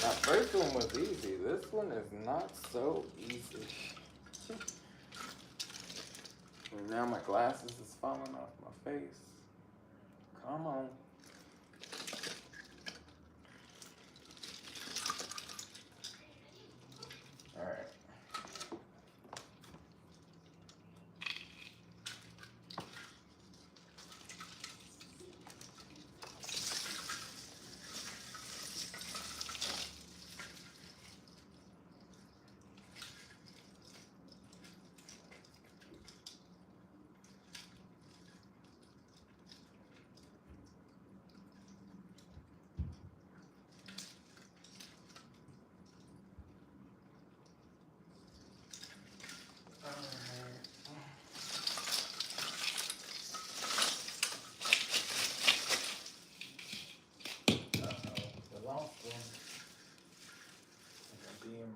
B: That first one was easy. This one is not so easy. And now my glasses is falling off my face. Come on. All right.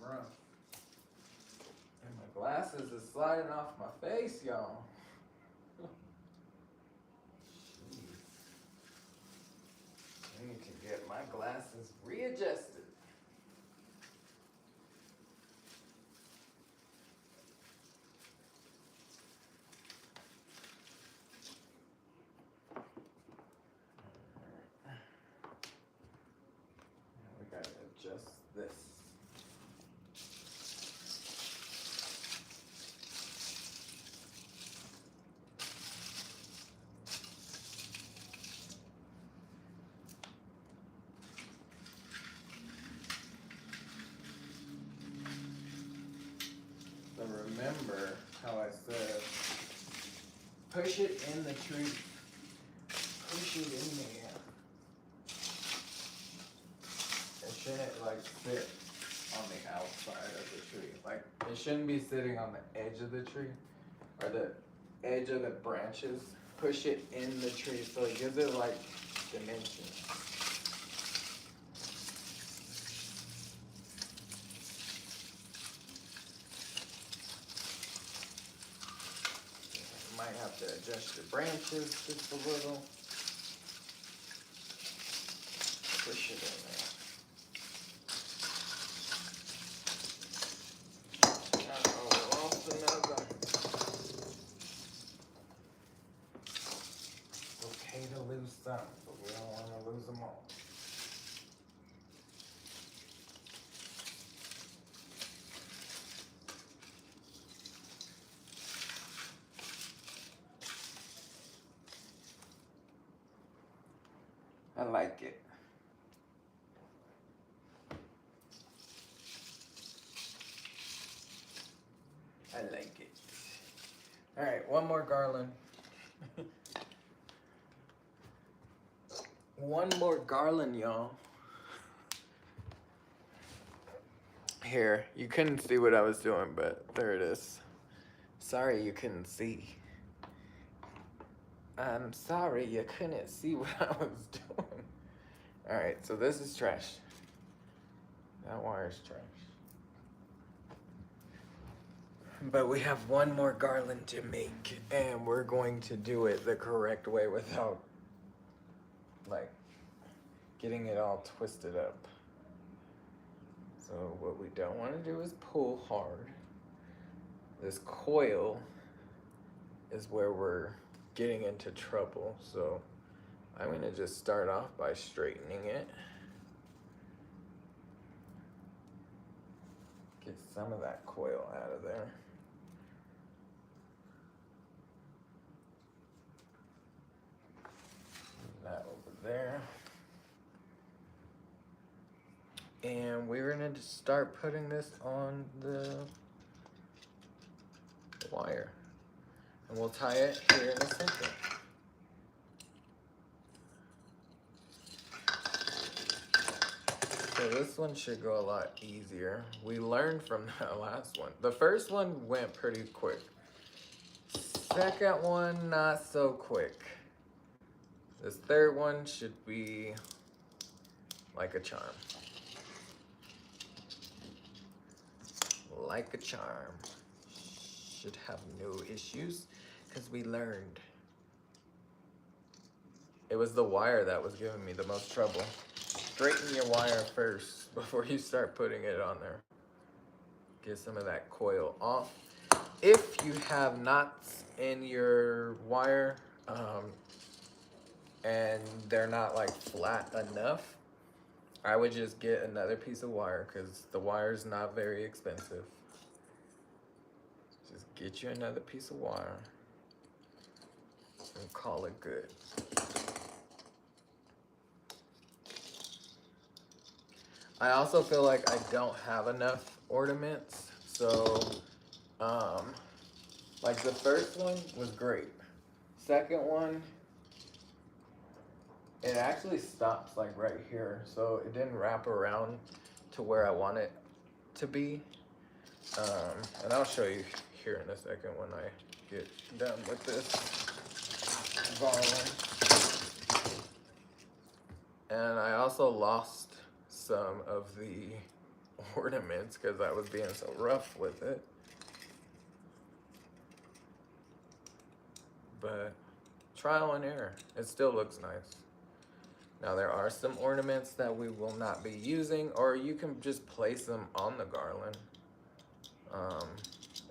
B: Rough. And my glasses is sliding off my face, y'all. I need to get my glasses readjusted. We gotta adjust this. So remember how I said, push it in the tree. Push it in there. It shouldn't like sit on the outside of the tree. Like it shouldn't be sitting on the edge of the tree or the edge of the branches. Push it in the tree so it gives it like dimension. You might have to adjust your branches just a little. Push it in there. Uh-oh, we lost another. Okay to lose some, but we don't want to lose them all. I like it. I like it. All right, one more garland. One more garland, y'all. Here, you couldn't see what I was doing, but there it is. Sorry you couldn't see. I'm sorry you couldn't see what I was doing. All right, so this is trash. That wire is trash. But we have one more garland to make, and we're going to do it the correct way without, like, getting it all twisted up. So what we don't want to do is pull hard. This coil is where we're getting into trouble. So I'm going to just start off by straightening it. Get some of that coil out of there. That over there. And we're going to start putting this on the wire. And we'll tie it here in a second. So this one should go a lot easier. We learned from that last one. The first one went pretty quick. Second one, not so quick. This third one should be like a charm. Like a charm. Should have no issues because we learned. It was the wire that was giving me the most trouble. Straighten your wire first before you start putting it on there. Get some of that coil off. If you have knots in your wire and they're not like flat enough, I would just get another piece of wire because the wire is not very expensive. Just get you another piece of wire and call it good. I also feel like I don't have enough ornaments, so like the first one was great. Second one, it actually stops like right here, so it didn't wrap around to where I want it to be. And I'll show you here in a second when I get done with this volume. And I also lost some of the ornaments because I was being so rough with it. But trial and error, it still looks nice. Now there are some ornaments that we will not be using, or you can just place them on the garland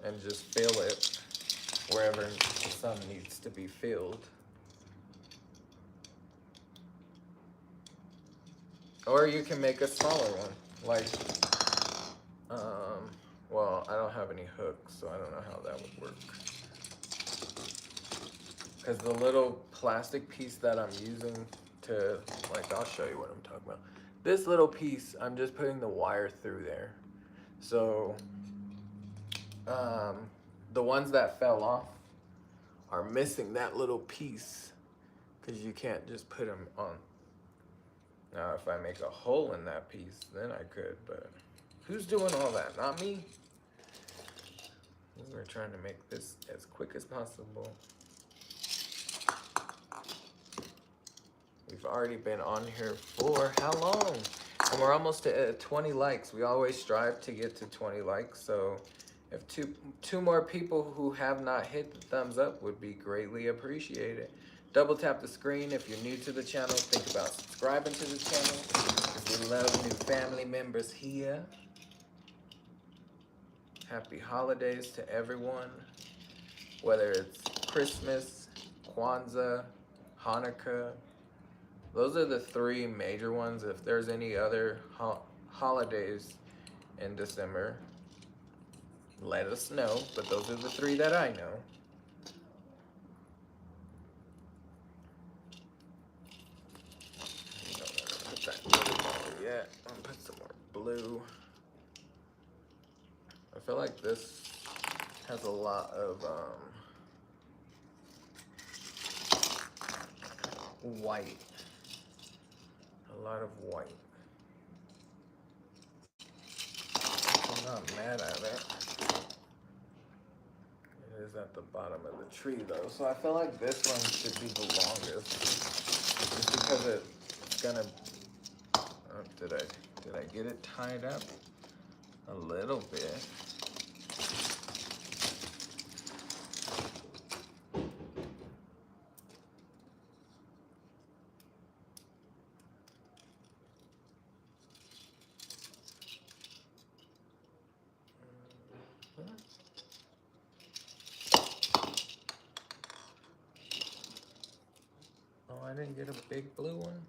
B: and just fill it wherever some needs to be filled. Or you can make a smaller one, like, well, I don't have any hooks, so I don't know how that would work. Because the little plastic piece that I'm using to, like, I'll show you what I'm talking about. This little piece, I'm just putting the wire through there. So, the ones that fell off are missing that little piece because you can't just put them on. Now, if I make a hole in that piece, then I could, but who's doing all that? Not me. We're trying to make this as quick as possible. We've already been on here for how long? And we're almost at 20 likes. We always strive to get to 20 likes, so if two more people who have not hit the thumbs up would be greatly appreciated. Double tap the screen if you're new to the channel. Think about subscribing to the channel because we love new family members here. Happy holidays to everyone, whether it's Christmas, Kwanzaa, Hanukkah. Those are the three major ones. If there's any other holidays in December, let us know, but those are the three that I know. Put that glitter yet. I'm gonna put some more blue. I feel like this has a lot of white. A lot of white. I'm not mad at it. It is at the bottom of the tree though, so I feel like this one should be the longest. Just because it's gonna. Oh, did I get it tied up? A little bit. I didn't get a big blue one.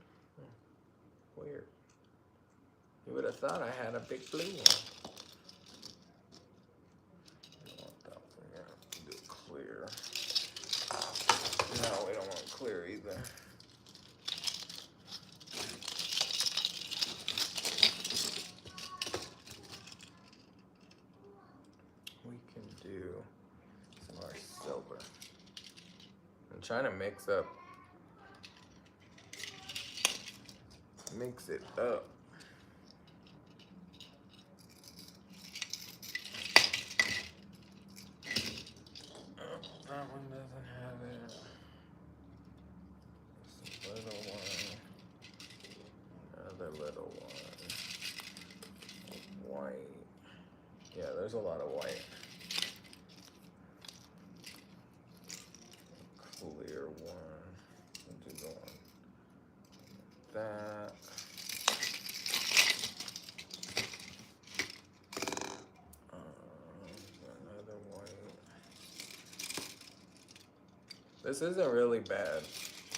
B: Weird. You would have thought I had a big blue one. I don't want that one. Yeah, do clear. No, we don't want clear either. We can do some more silver. I'm trying to mix it up. Oh, that one doesn't have it. This little one. Another little one. White. Yeah, there's a lot of white. Clear one. We'll do the one. That. Another white. This isn't really bad.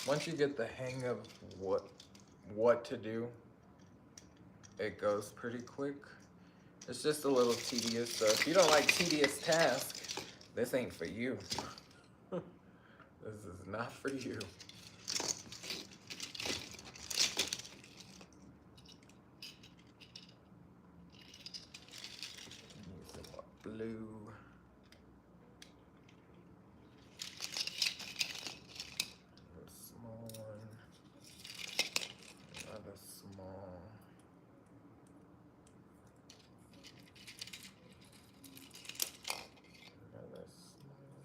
B: Once you get the hang of what to do, it goes pretty quick. It's just a little tedious, so if you don't like tedious tasks, this ain't for you. This is not for you. Need some more blue. A small one. Another small. Another small.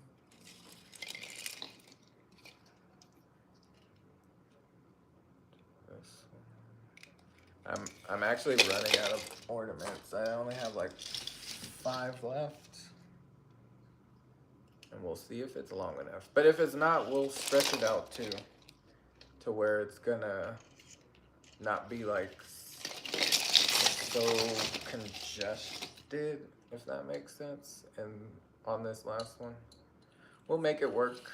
B: This one. I'm actually running out of ornaments. I only have like 5 left. And we'll see if it's long enough. But if it's not, we'll stretch it out too. To where it's gonna not be like so congested, if that makes sense. And on this last one, we'll make it work.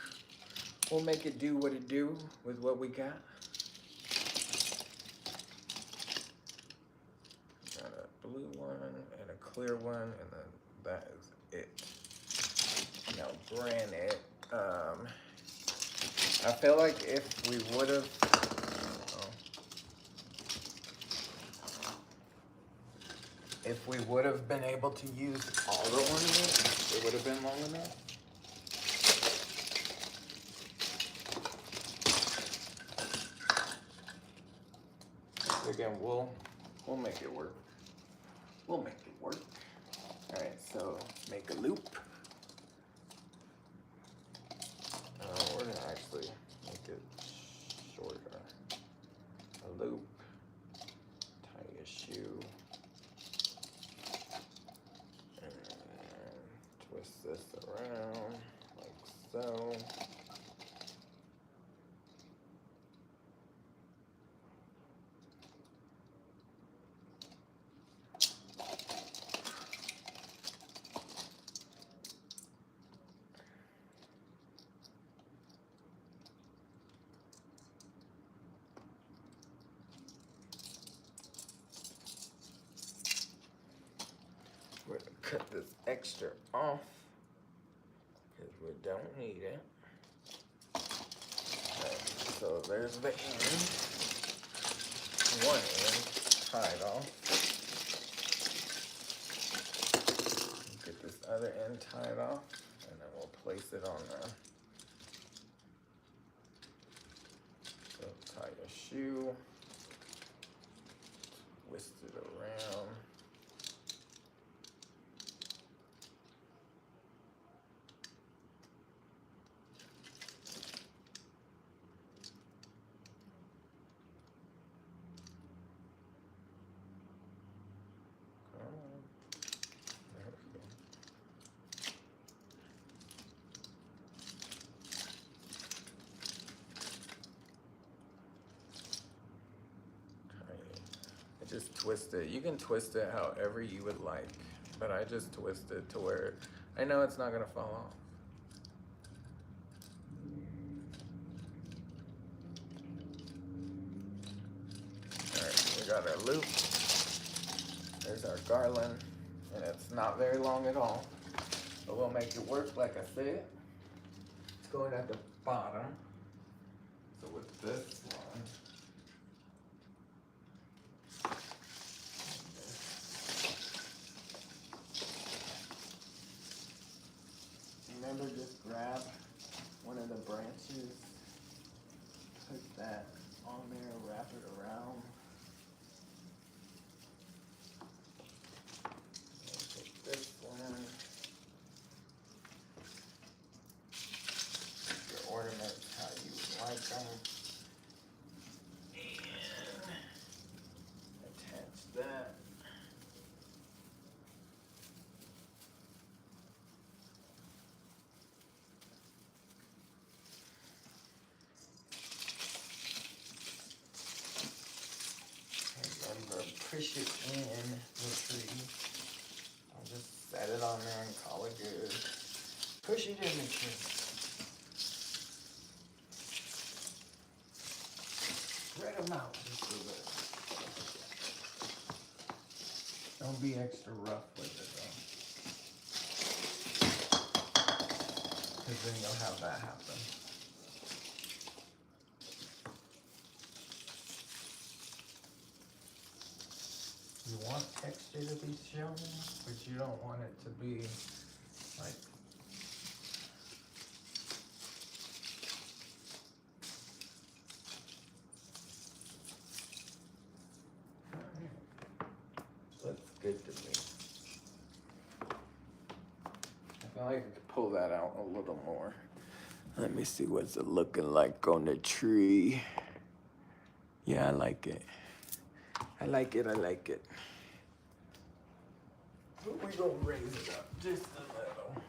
B: We'll make it do what it do with what we got. Got a blue one and a clear one, and then that is it. Now, granted, I feel like if we would have, been able to use all the ornaments, it would have been long enough. Again, we'll make it work. We'll make it work. All right, so make a loop. We're gonna actually make it shorter. A loop, tie a shoe, and twist this around like so. We're gonna cut this extra off because we don't need it. Right, so there's the end. One end tied off. Get this other end tied off, and then we'll place it on there. So tie your shoe, twist it around. Just twist it. You can twist it however you would like, but I just twist it to where I know it's not gonna fall off. got our loop. There's our garland, and it's not very long at all, but we'll make it work like I said. It's going at the bottom. So with this one, remember, just grab one of the branches, put that on there, wrap it around. Take this one. Your ornaments how you would like them. And attach that. Remember, push it in the tree. I'll just set it on there and call it good. Push it in the tree. Spread them out just a little. Don't be extra rough with it though, because then you'll have that happen. You want texture to be shown, but you don't want it to be like looks good to me. I feel like I could pull that out a little more. Let me see what's it looking like on the tree. Yeah, I like it. I like it, I like it. But we're gonna raise it up just a little.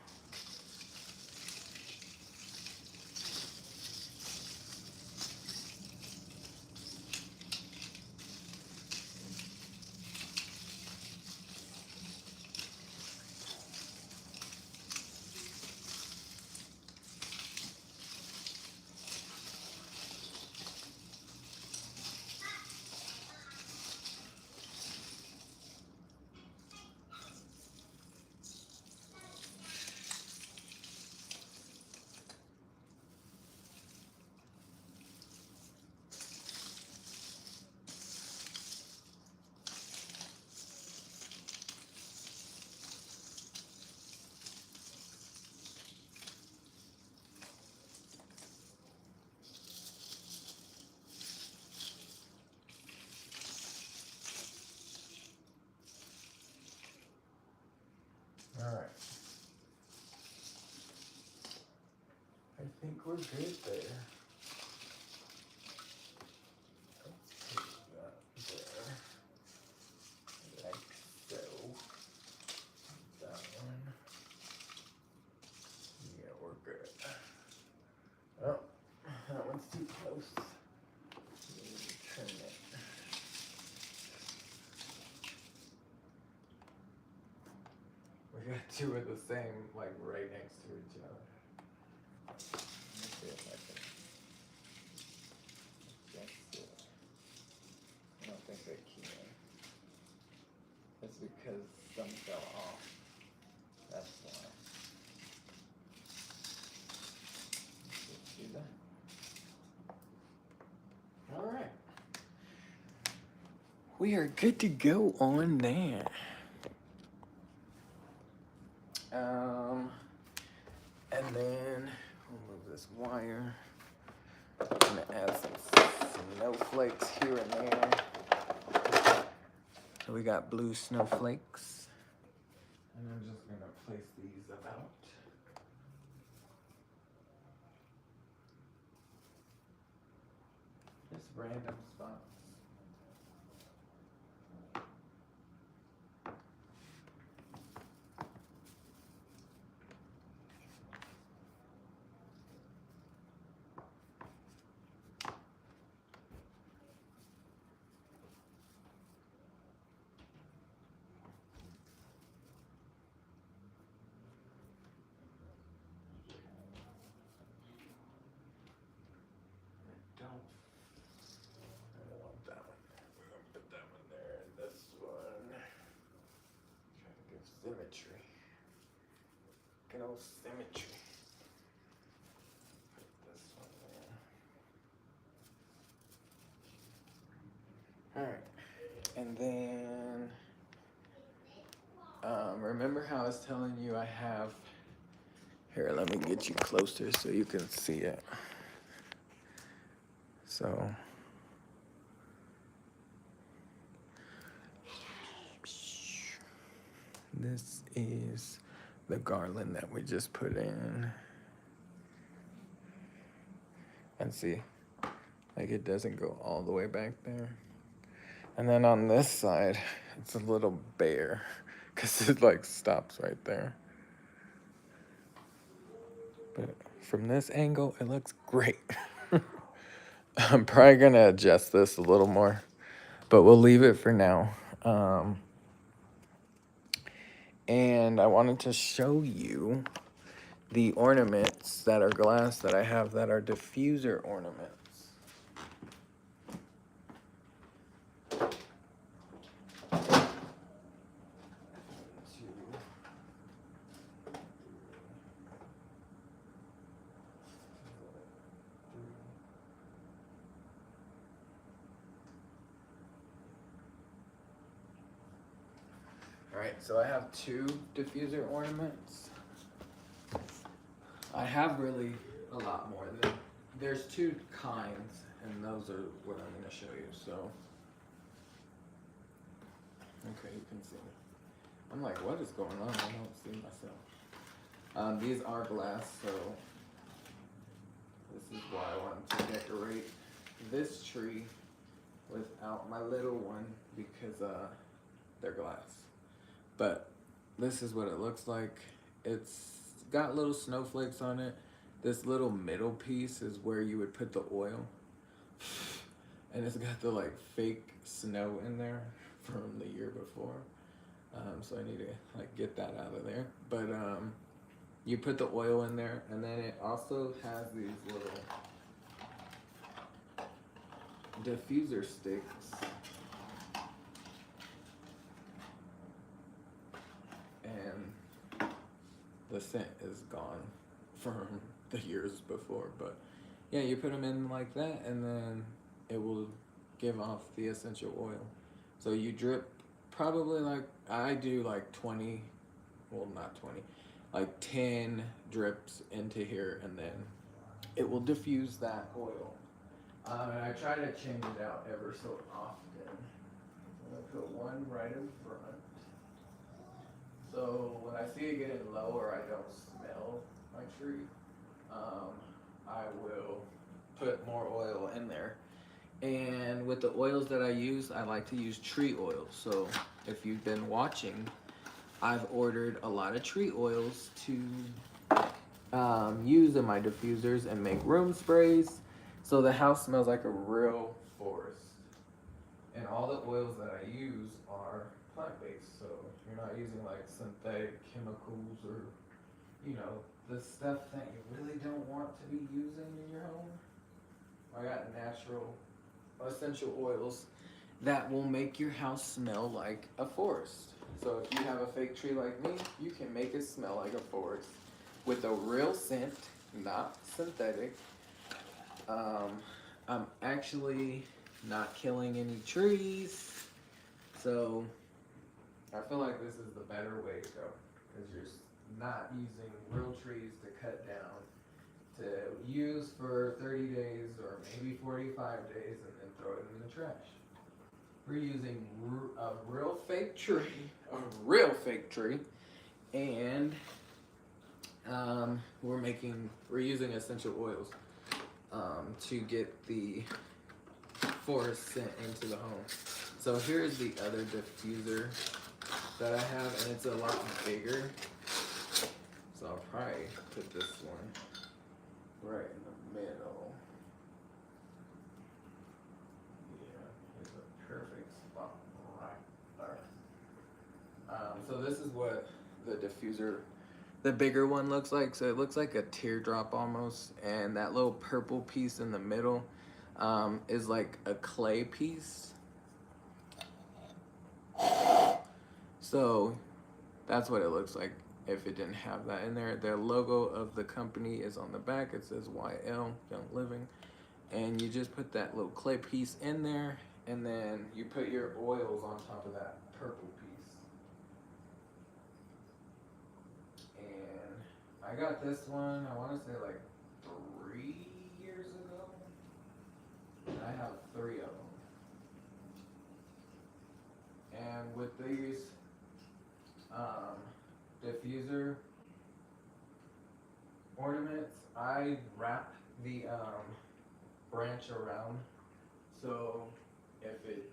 B: All right. I think we're good there. Let's put that there. Like so. That one. Yeah, we're good. Oh, that one's too close. We need to trim it. We got two of the same, like right next to each other. Let's see if I can. That's it. I don't think they can. That's because some fell off. That's why. Let's do that. All right. We are good to go on that. And then we'll move this wire. I'm gonna add some snowflakes here and there. So we got blue snowflakes. And I'm just gonna place these about. Just random spots. I don't want symmetry. Good old symmetry. Put this one there. Alright. And then remember how I was telling you I have, here, let me get you closer so you can see it. So this is the garland that we just put in. And see, like it doesn't go all the way back there. And then on this side, it's a little bare because it like stops right there. But from this angle, it looks great. I'm probably gonna adjust this a little more, but we'll leave it for now. And I wanted to show you the ornaments that are glass that I have that are diffuser ornaments. Alright, so I have 2 diffuser ornaments. I have really a lot more. There's 2 kinds, and those are what I'm going to show you. So, okay, you can see me. I'm like, what is going on? I don't see myself. These are glass, so this is why I wanted to decorate this tree without my little one, because they're glass. But this is what it looks like. It's got little snowflakes on it. This little middle piece is where you would put the oil. And it's got the like fake snow in there from the year before. So I need to like get that out of there. But you put the oil in there, and then it also has these little diffuser sticks. And the scent is gone from the years before, but yeah, you put them in like that, and then it will give off the essential oil. So you drip probably like, I do like 20, well not 20, like 10 drips into here, and then it will diffuse that oil. And I try to change it out ever so often. I'm gonna put one right in front. So when I see it getting low or I don't smell my tree, I will put more oil in there. And with the oils that I use, I like to use tree oil. So if you've been watching, I've ordered a lot of tree oils to use in my diffusers and make room sprays, so the house smells like a real forest. And all the oils that I use are plant-based, so you're not using like synthetic chemicals or, you know, the stuff that you really don't want to be using in your home. I got natural essential oils that will make your house smell like a forest. So if you have a fake tree like me, you can make it smell like a forest with a real scent, not synthetic. I'm actually not killing any trees, so I feel like this is the better way to go, because you're not using real trees to cut down to use for 30 days or maybe 45 days and then throw it in the trash. We're using a real fake tree, and we're using essential oils to get the forest scent into the home. So here's the other diffuser that I have, and it's a lot bigger. So I'll probably put this one right in the middle. Yeah, it's a perfect spot right there. So this is what the diffuser, the bigger one, looks like. So it looks like a teardrop almost, and that little purple piece in the middle is like a clay piece. So That's what it looks like if it didn't have that in there. The logo of the company is on the back. It says YL, Young Living. And you just put that little clay piece in there, and then you put your oils on top of that purple piece. And I got this one, I want to say like 3 years ago. And I have 3 of them. And with these diffuser ornaments, I wrap the branch around, so if it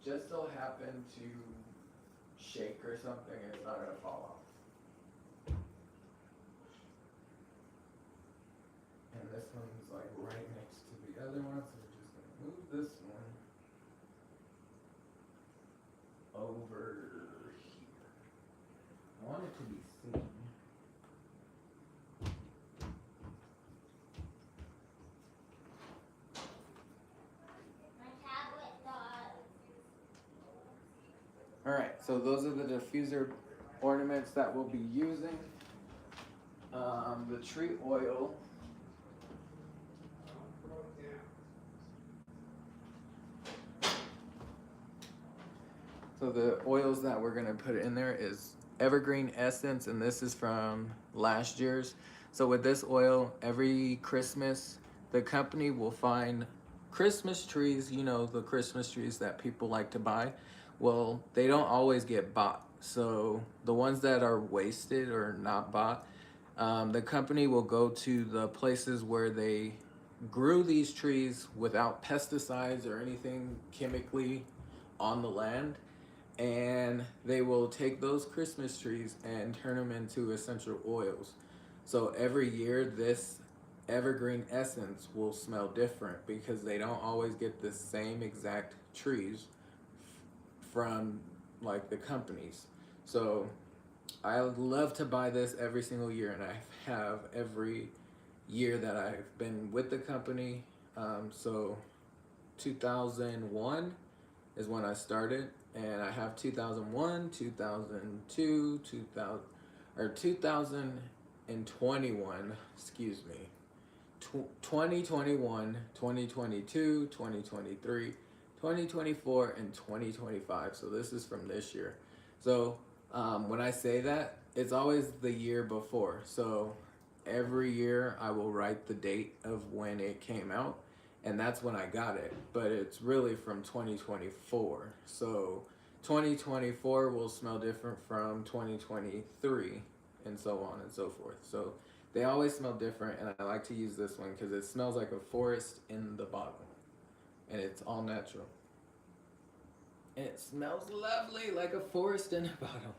B: just so happened to shake or something, it's not gonna fall off. And this one's like right next to the other one, so we're just gonna move this one over here. I want it to be seen. Alright, so those are the diffuser ornaments that we'll be using. The tree oil. So the oils that we're gonna put in there is Evergreen Essence, and this is from last year's. So with this oil, every Christmas, the company will find Christmas trees, you know, the Christmas trees that people like to buy. Well, they don't always get bought. So the ones that are wasted or not bought, the company will go to the places where they grew these trees without pesticides or anything chemically on the land, and they will take those Christmas trees and turn them into essential oils. So every year, this Evergreen Essence will smell different because they don't always get the same exact trees from like the companies. So I love to buy this every single year, and I have every year that I've been with the company. So 2001 is when I started, and I have 2001, 2002, 2000, or 2021, excuse me, 2021, 2022, 2023, 2024, and 2025. So this is from this year. So when I say that, it's always the year before. So every year I will write the date of when it came out, and that's when I got it. But it's really from 2024. So 2024 will smell different from 2023, and so on and so forth. So they always smell different, and I like to use this one because it smells like a forest in the bottle, and it's all natural. And it smells lovely like a forest in a bottle.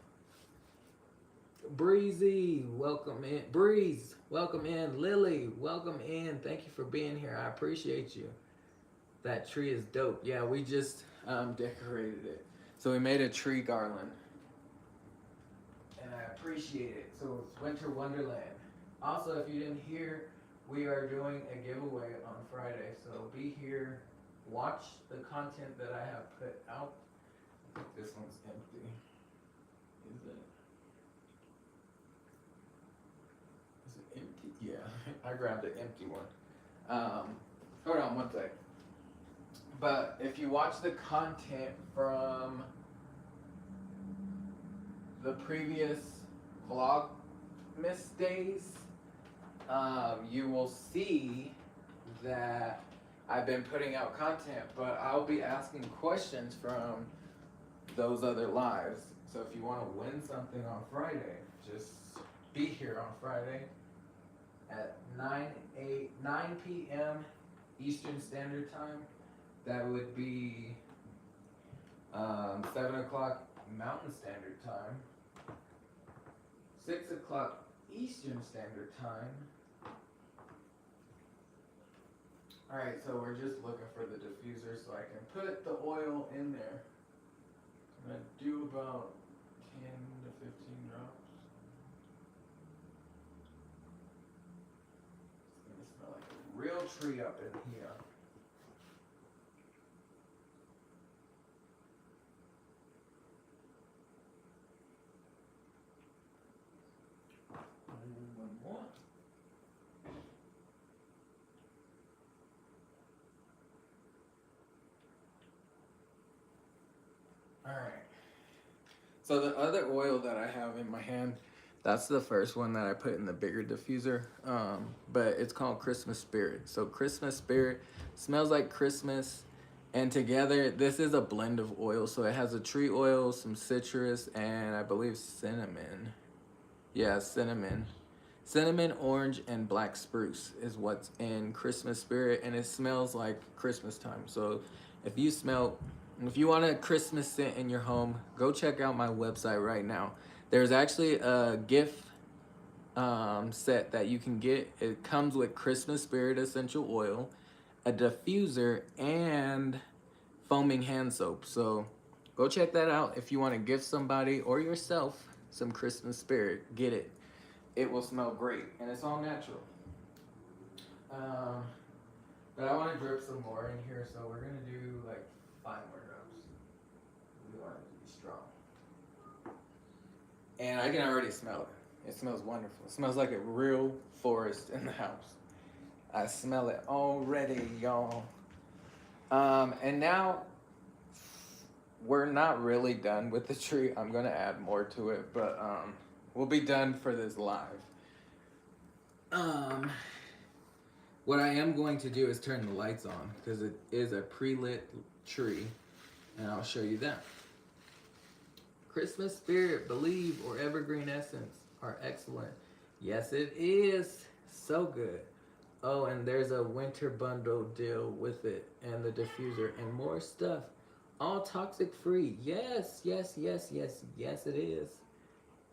B: Breezy, welcome in. Breeze, welcome in. Lily, welcome in. Thank you for being here. I appreciate you. That tree is dope. Yeah, we just decorated it. So we made a tree garland, and I appreciate it. So it's Winter Wonderland. Also, if you didn't hear, we are doing a giveaway on Friday. So be here, watch the content that I have put out. I think this one's empty. Is it? Is it empty? Yeah, I grabbed an empty one. Hold on one sec. But if you watch the content from the previous Vlogmas days, you will see that I've been putting out content, but I'll be asking questions from those other lives. So if you want to win something on Friday, just be here on Friday at 9 p.m. Eastern Standard Time. That would be 7 o'clock Mountain Standard Time, 6 o'clock Eastern Standard Time. Alright, so we're just looking for the diffuser so I can put the oil in there. I'm going to do about 10 to 15 drops. It's going to smell like a real tree up in here. So the other oil that I have in my hand, that's the first one that I put in the bigger diffuser. But it's called Christmas Spirit. So Christmas Spirit smells like Christmas. And together, this is a blend of oil. So it has a tree oil, some citrus, and I believe cinnamon. Yeah, cinnamon. Cinnamon, orange, and black spruce is what's in Christmas Spirit, and it smells like Christmas time. So if you smell, if you want a Christmas scent in your home, go check out my website right now. There's actually a gift set that you can get. It comes with Christmas Spirit essential oil, a diffuser, and foaming hand soap. So go check that out if you want to gift somebody or yourself some Christmas Spirit. Get it. It will smell great, and it's all natural. Um, but I want to drip some more in here, so we're gonna do like 5 more drops. We want it to be strong, and I can already smell it. It smells wonderful. It smells like a real forest in the house. I smell it already, y'all. And now we're not really done with the tree. I'm gonna add more to it, but we'll be done for this live. Um, what I am going to do is turn the lights on because it is a pre-lit tree, and I'll show you that. Christmas Spirit, Believe, or Evergreen Essence are excellent. Yes, it is. So good. Oh, and there's a winter bundle deal with it, and the diffuser, and more stuff. All toxic free. Yes, yes, yes, yes, yes, it is.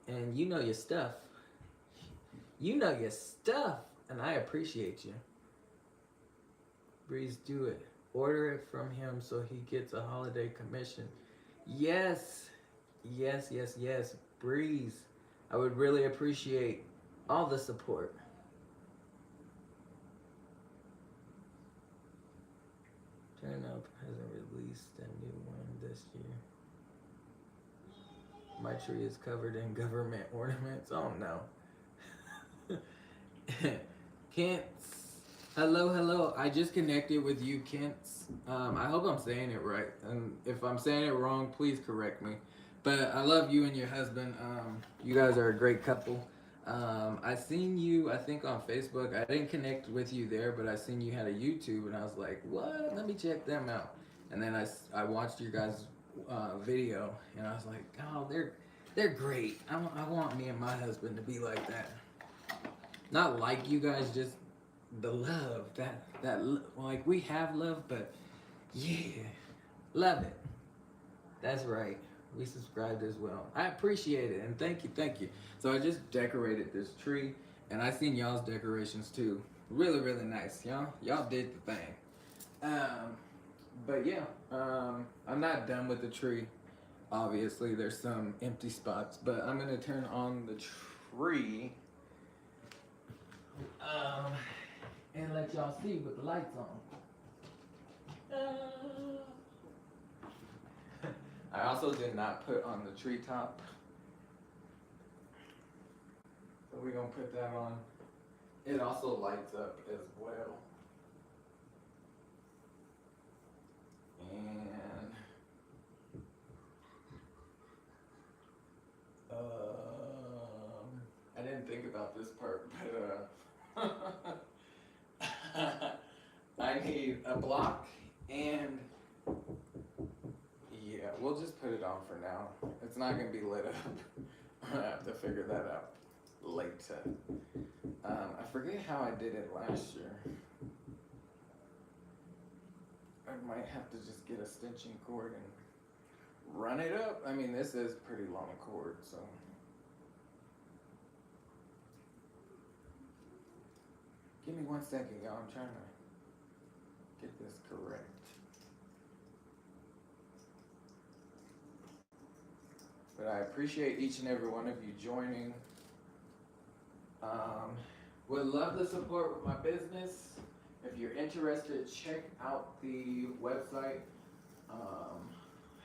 B: And you know your stuff. You know your stuff, and I appreciate you. Breeze, do it. Order it from him so he gets a holiday commission. Yes, yes, yes, yes. Breeze, I would really appreciate all the support. Turn Up hasn't released a new one this year. My tree is covered in government ornaments. Oh no. Kent, hello, hello. I just connected with you, Kent. I hope I'm saying it right. And if I'm saying it wrong, please correct me. But I love you and your husband. You guys are a great couple. I seen you, I think, on Facebook. I didn't connect with you there, but I seen you had a YouTube, and I was like, what? Let me check them out. And then I watched your guys' video, and I was like, oh, they're great. I want me and my husband to be like that. Not like you guys, just the love like we have love, but yeah, love it. That's right. We subscribed as well. I appreciate it, and thank you. So I just decorated this tree, and I seen y'all's decorations too. Really, really nice, y'all did the thing. But yeah, I'm not done with the tree. Obviously, there's some empty spots, but I'm gonna turn on the tree. And let y'all see with the lights on. I also did not put on the treetop, so we're gonna put that on. It also lights up as well. And I didn't think about this part, but I need a block, and yeah, we'll just put it on for now. It's not gonna be lit up. I'm gonna have to figure that out later. I forget how I did it last year. I might have to just get a stitching cord and run it up. I mean, this is pretty long cord, so. Give me 1 second, y'all. I'm trying to get this correct. But I appreciate each and every one of you joining. Would love the support with my business. If you're interested, check out the website.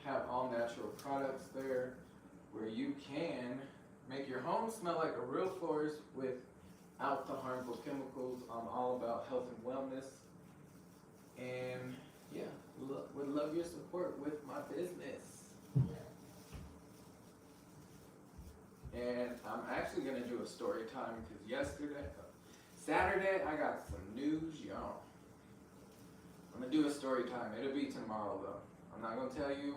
B: Have all natural products there where you can make your home smell like a real forest without the harmful chemicals. I'm all about health and wellness. And yeah, would love your support with my business. a story time because Saturday, I got some news, y'all. I'm gonna do a story time. It'll be tomorrow though. I'm not gonna tell you.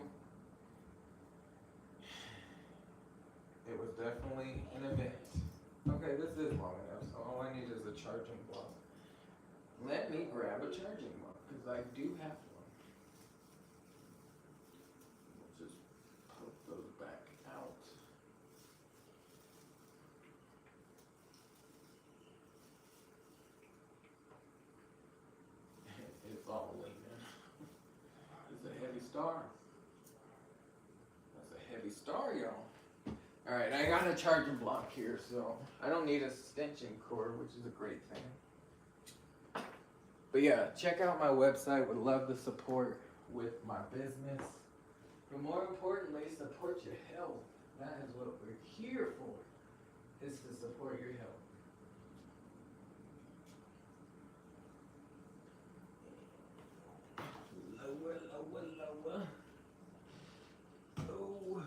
B: It was definitely an event. Okay, this is long enough, so all I need is a charging block. Let me grab a charging block, because I do have one. We'll just put those back out. It's all leaning. It's a heavy star. That's a heavy star, y'all. Alright, I got a charging block here, so I don't need a extension cord, which is a great thing. But yeah, check out my website. Would love the support with my business. But more importantly, support your health. That is what we're here for, is to support your health. Lower, lower, lower. Oh.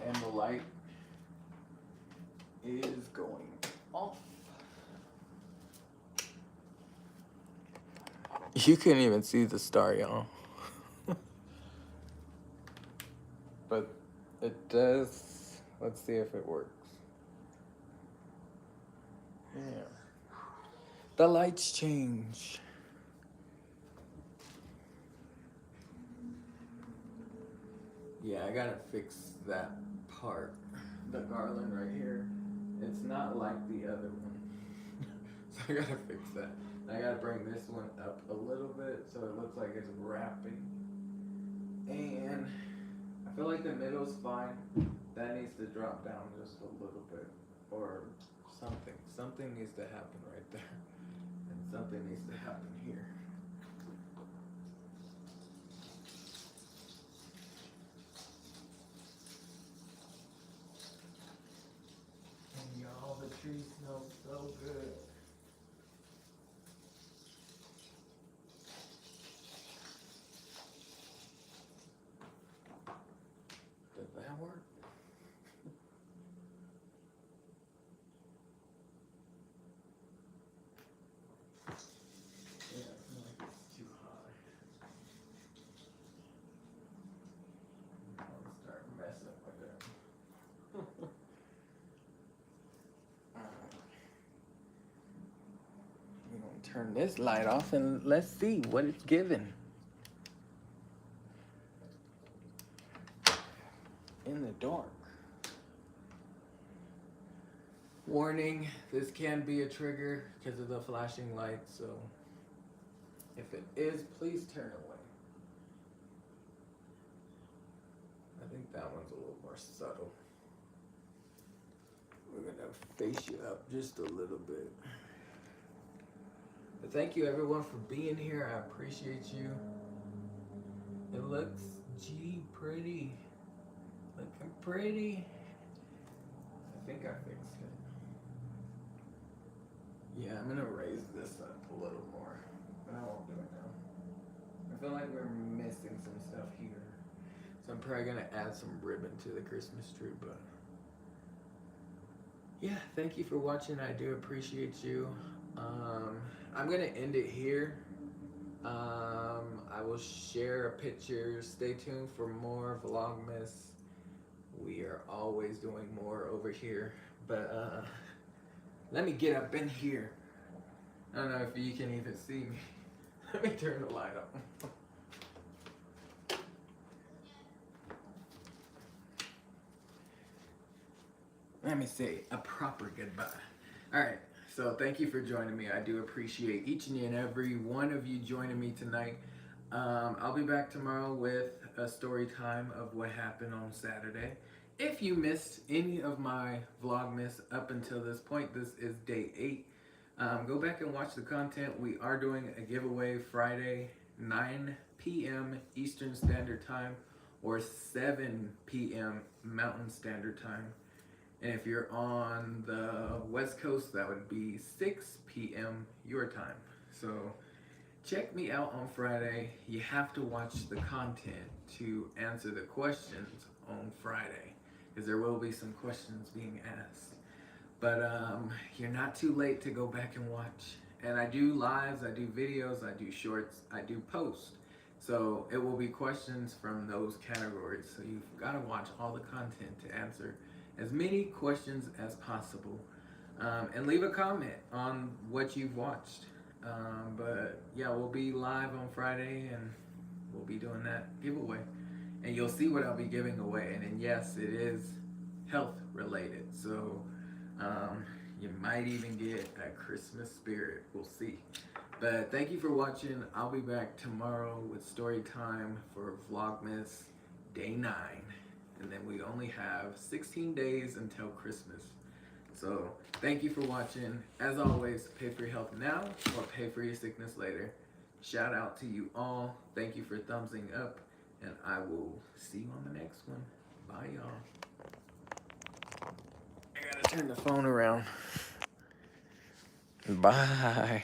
B: And the light is going off. You couldn't even see the star, y'all. But it does. Let's see if it works. Yeah. The lights change. Yeah, I gotta fix that part. The garland right here. It's not like the other one. So I gotta fix that. I gotta bring this one up a little bit so it looks like it's wrapping. And I feel like the middle's fine. That needs to drop down just a little bit. Or something. Something needs to happen right there. And something needs to happen here. And y'all, the tree smells so good. Does that work? Yeah, I feel like it's too high. I'll start messing with it. We're gonna turn this light off and let's see what it's giving. In the dark. Warning, this can be a trigger because of the flashing light, so if it is, please turn away. I think that one's a little more subtle. We're gonna face you up just a little bit. But thank you everyone for being here. I appreciate you. It looks pretty. Looking pretty. I think I fixed it. Yeah, I'm gonna raise this up a little more, but I won't do it now. I feel like we're missing some stuff here. So I'm probably gonna add some ribbon to the Christmas tree, but yeah, thank you for watching. I do appreciate you. I'm gonna end it here. I will share a picture. Stay tuned for more Vlogmas. We are always doing more over here, but let me get up in here. I don't know if you can even see me. Let me turn the light on. Let me say a proper goodbye. All right, so thank you for joining me. I do appreciate each and every one of you joining me tonight. I'll be back tomorrow with a story time of what happened on Saturday. If you missed any of my Vlogmas up until this point, this is day 8. Go back and watch the content. We are doing a giveaway Friday, 9 p.m. Eastern Standard Time or 7 p.m. Mountain Standard Time. And if you're on the West Coast, that would be 6 p.m. your time. So check me out on Friday. You have to watch the content to answer the questions on Friday, because there will be some questions being asked. But you're not too late to go back and watch. And I do lives, I do videos, I do shorts, I do posts. So it will be questions from those categories. So you've got to watch all the content to answer as many questions as possible. And leave a comment on what you've watched. But yeah, we'll be live on Friday and we'll be doing that giveaway. And you'll see what I'll be giving away. And then, yes, it is health related. So you might even get a Christmas spirit. We'll see. But thank you for watching. I'll be back tomorrow with story time for Vlogmas Day 9. And then we only have 16 days until Christmas. So thank you for watching. As always, pay for your health now or pay for your sickness later. Shout out to you all. Thank you for thumbsing up. And I will see you on the next one. Bye, y'all. I gotta turn the phone around. Bye.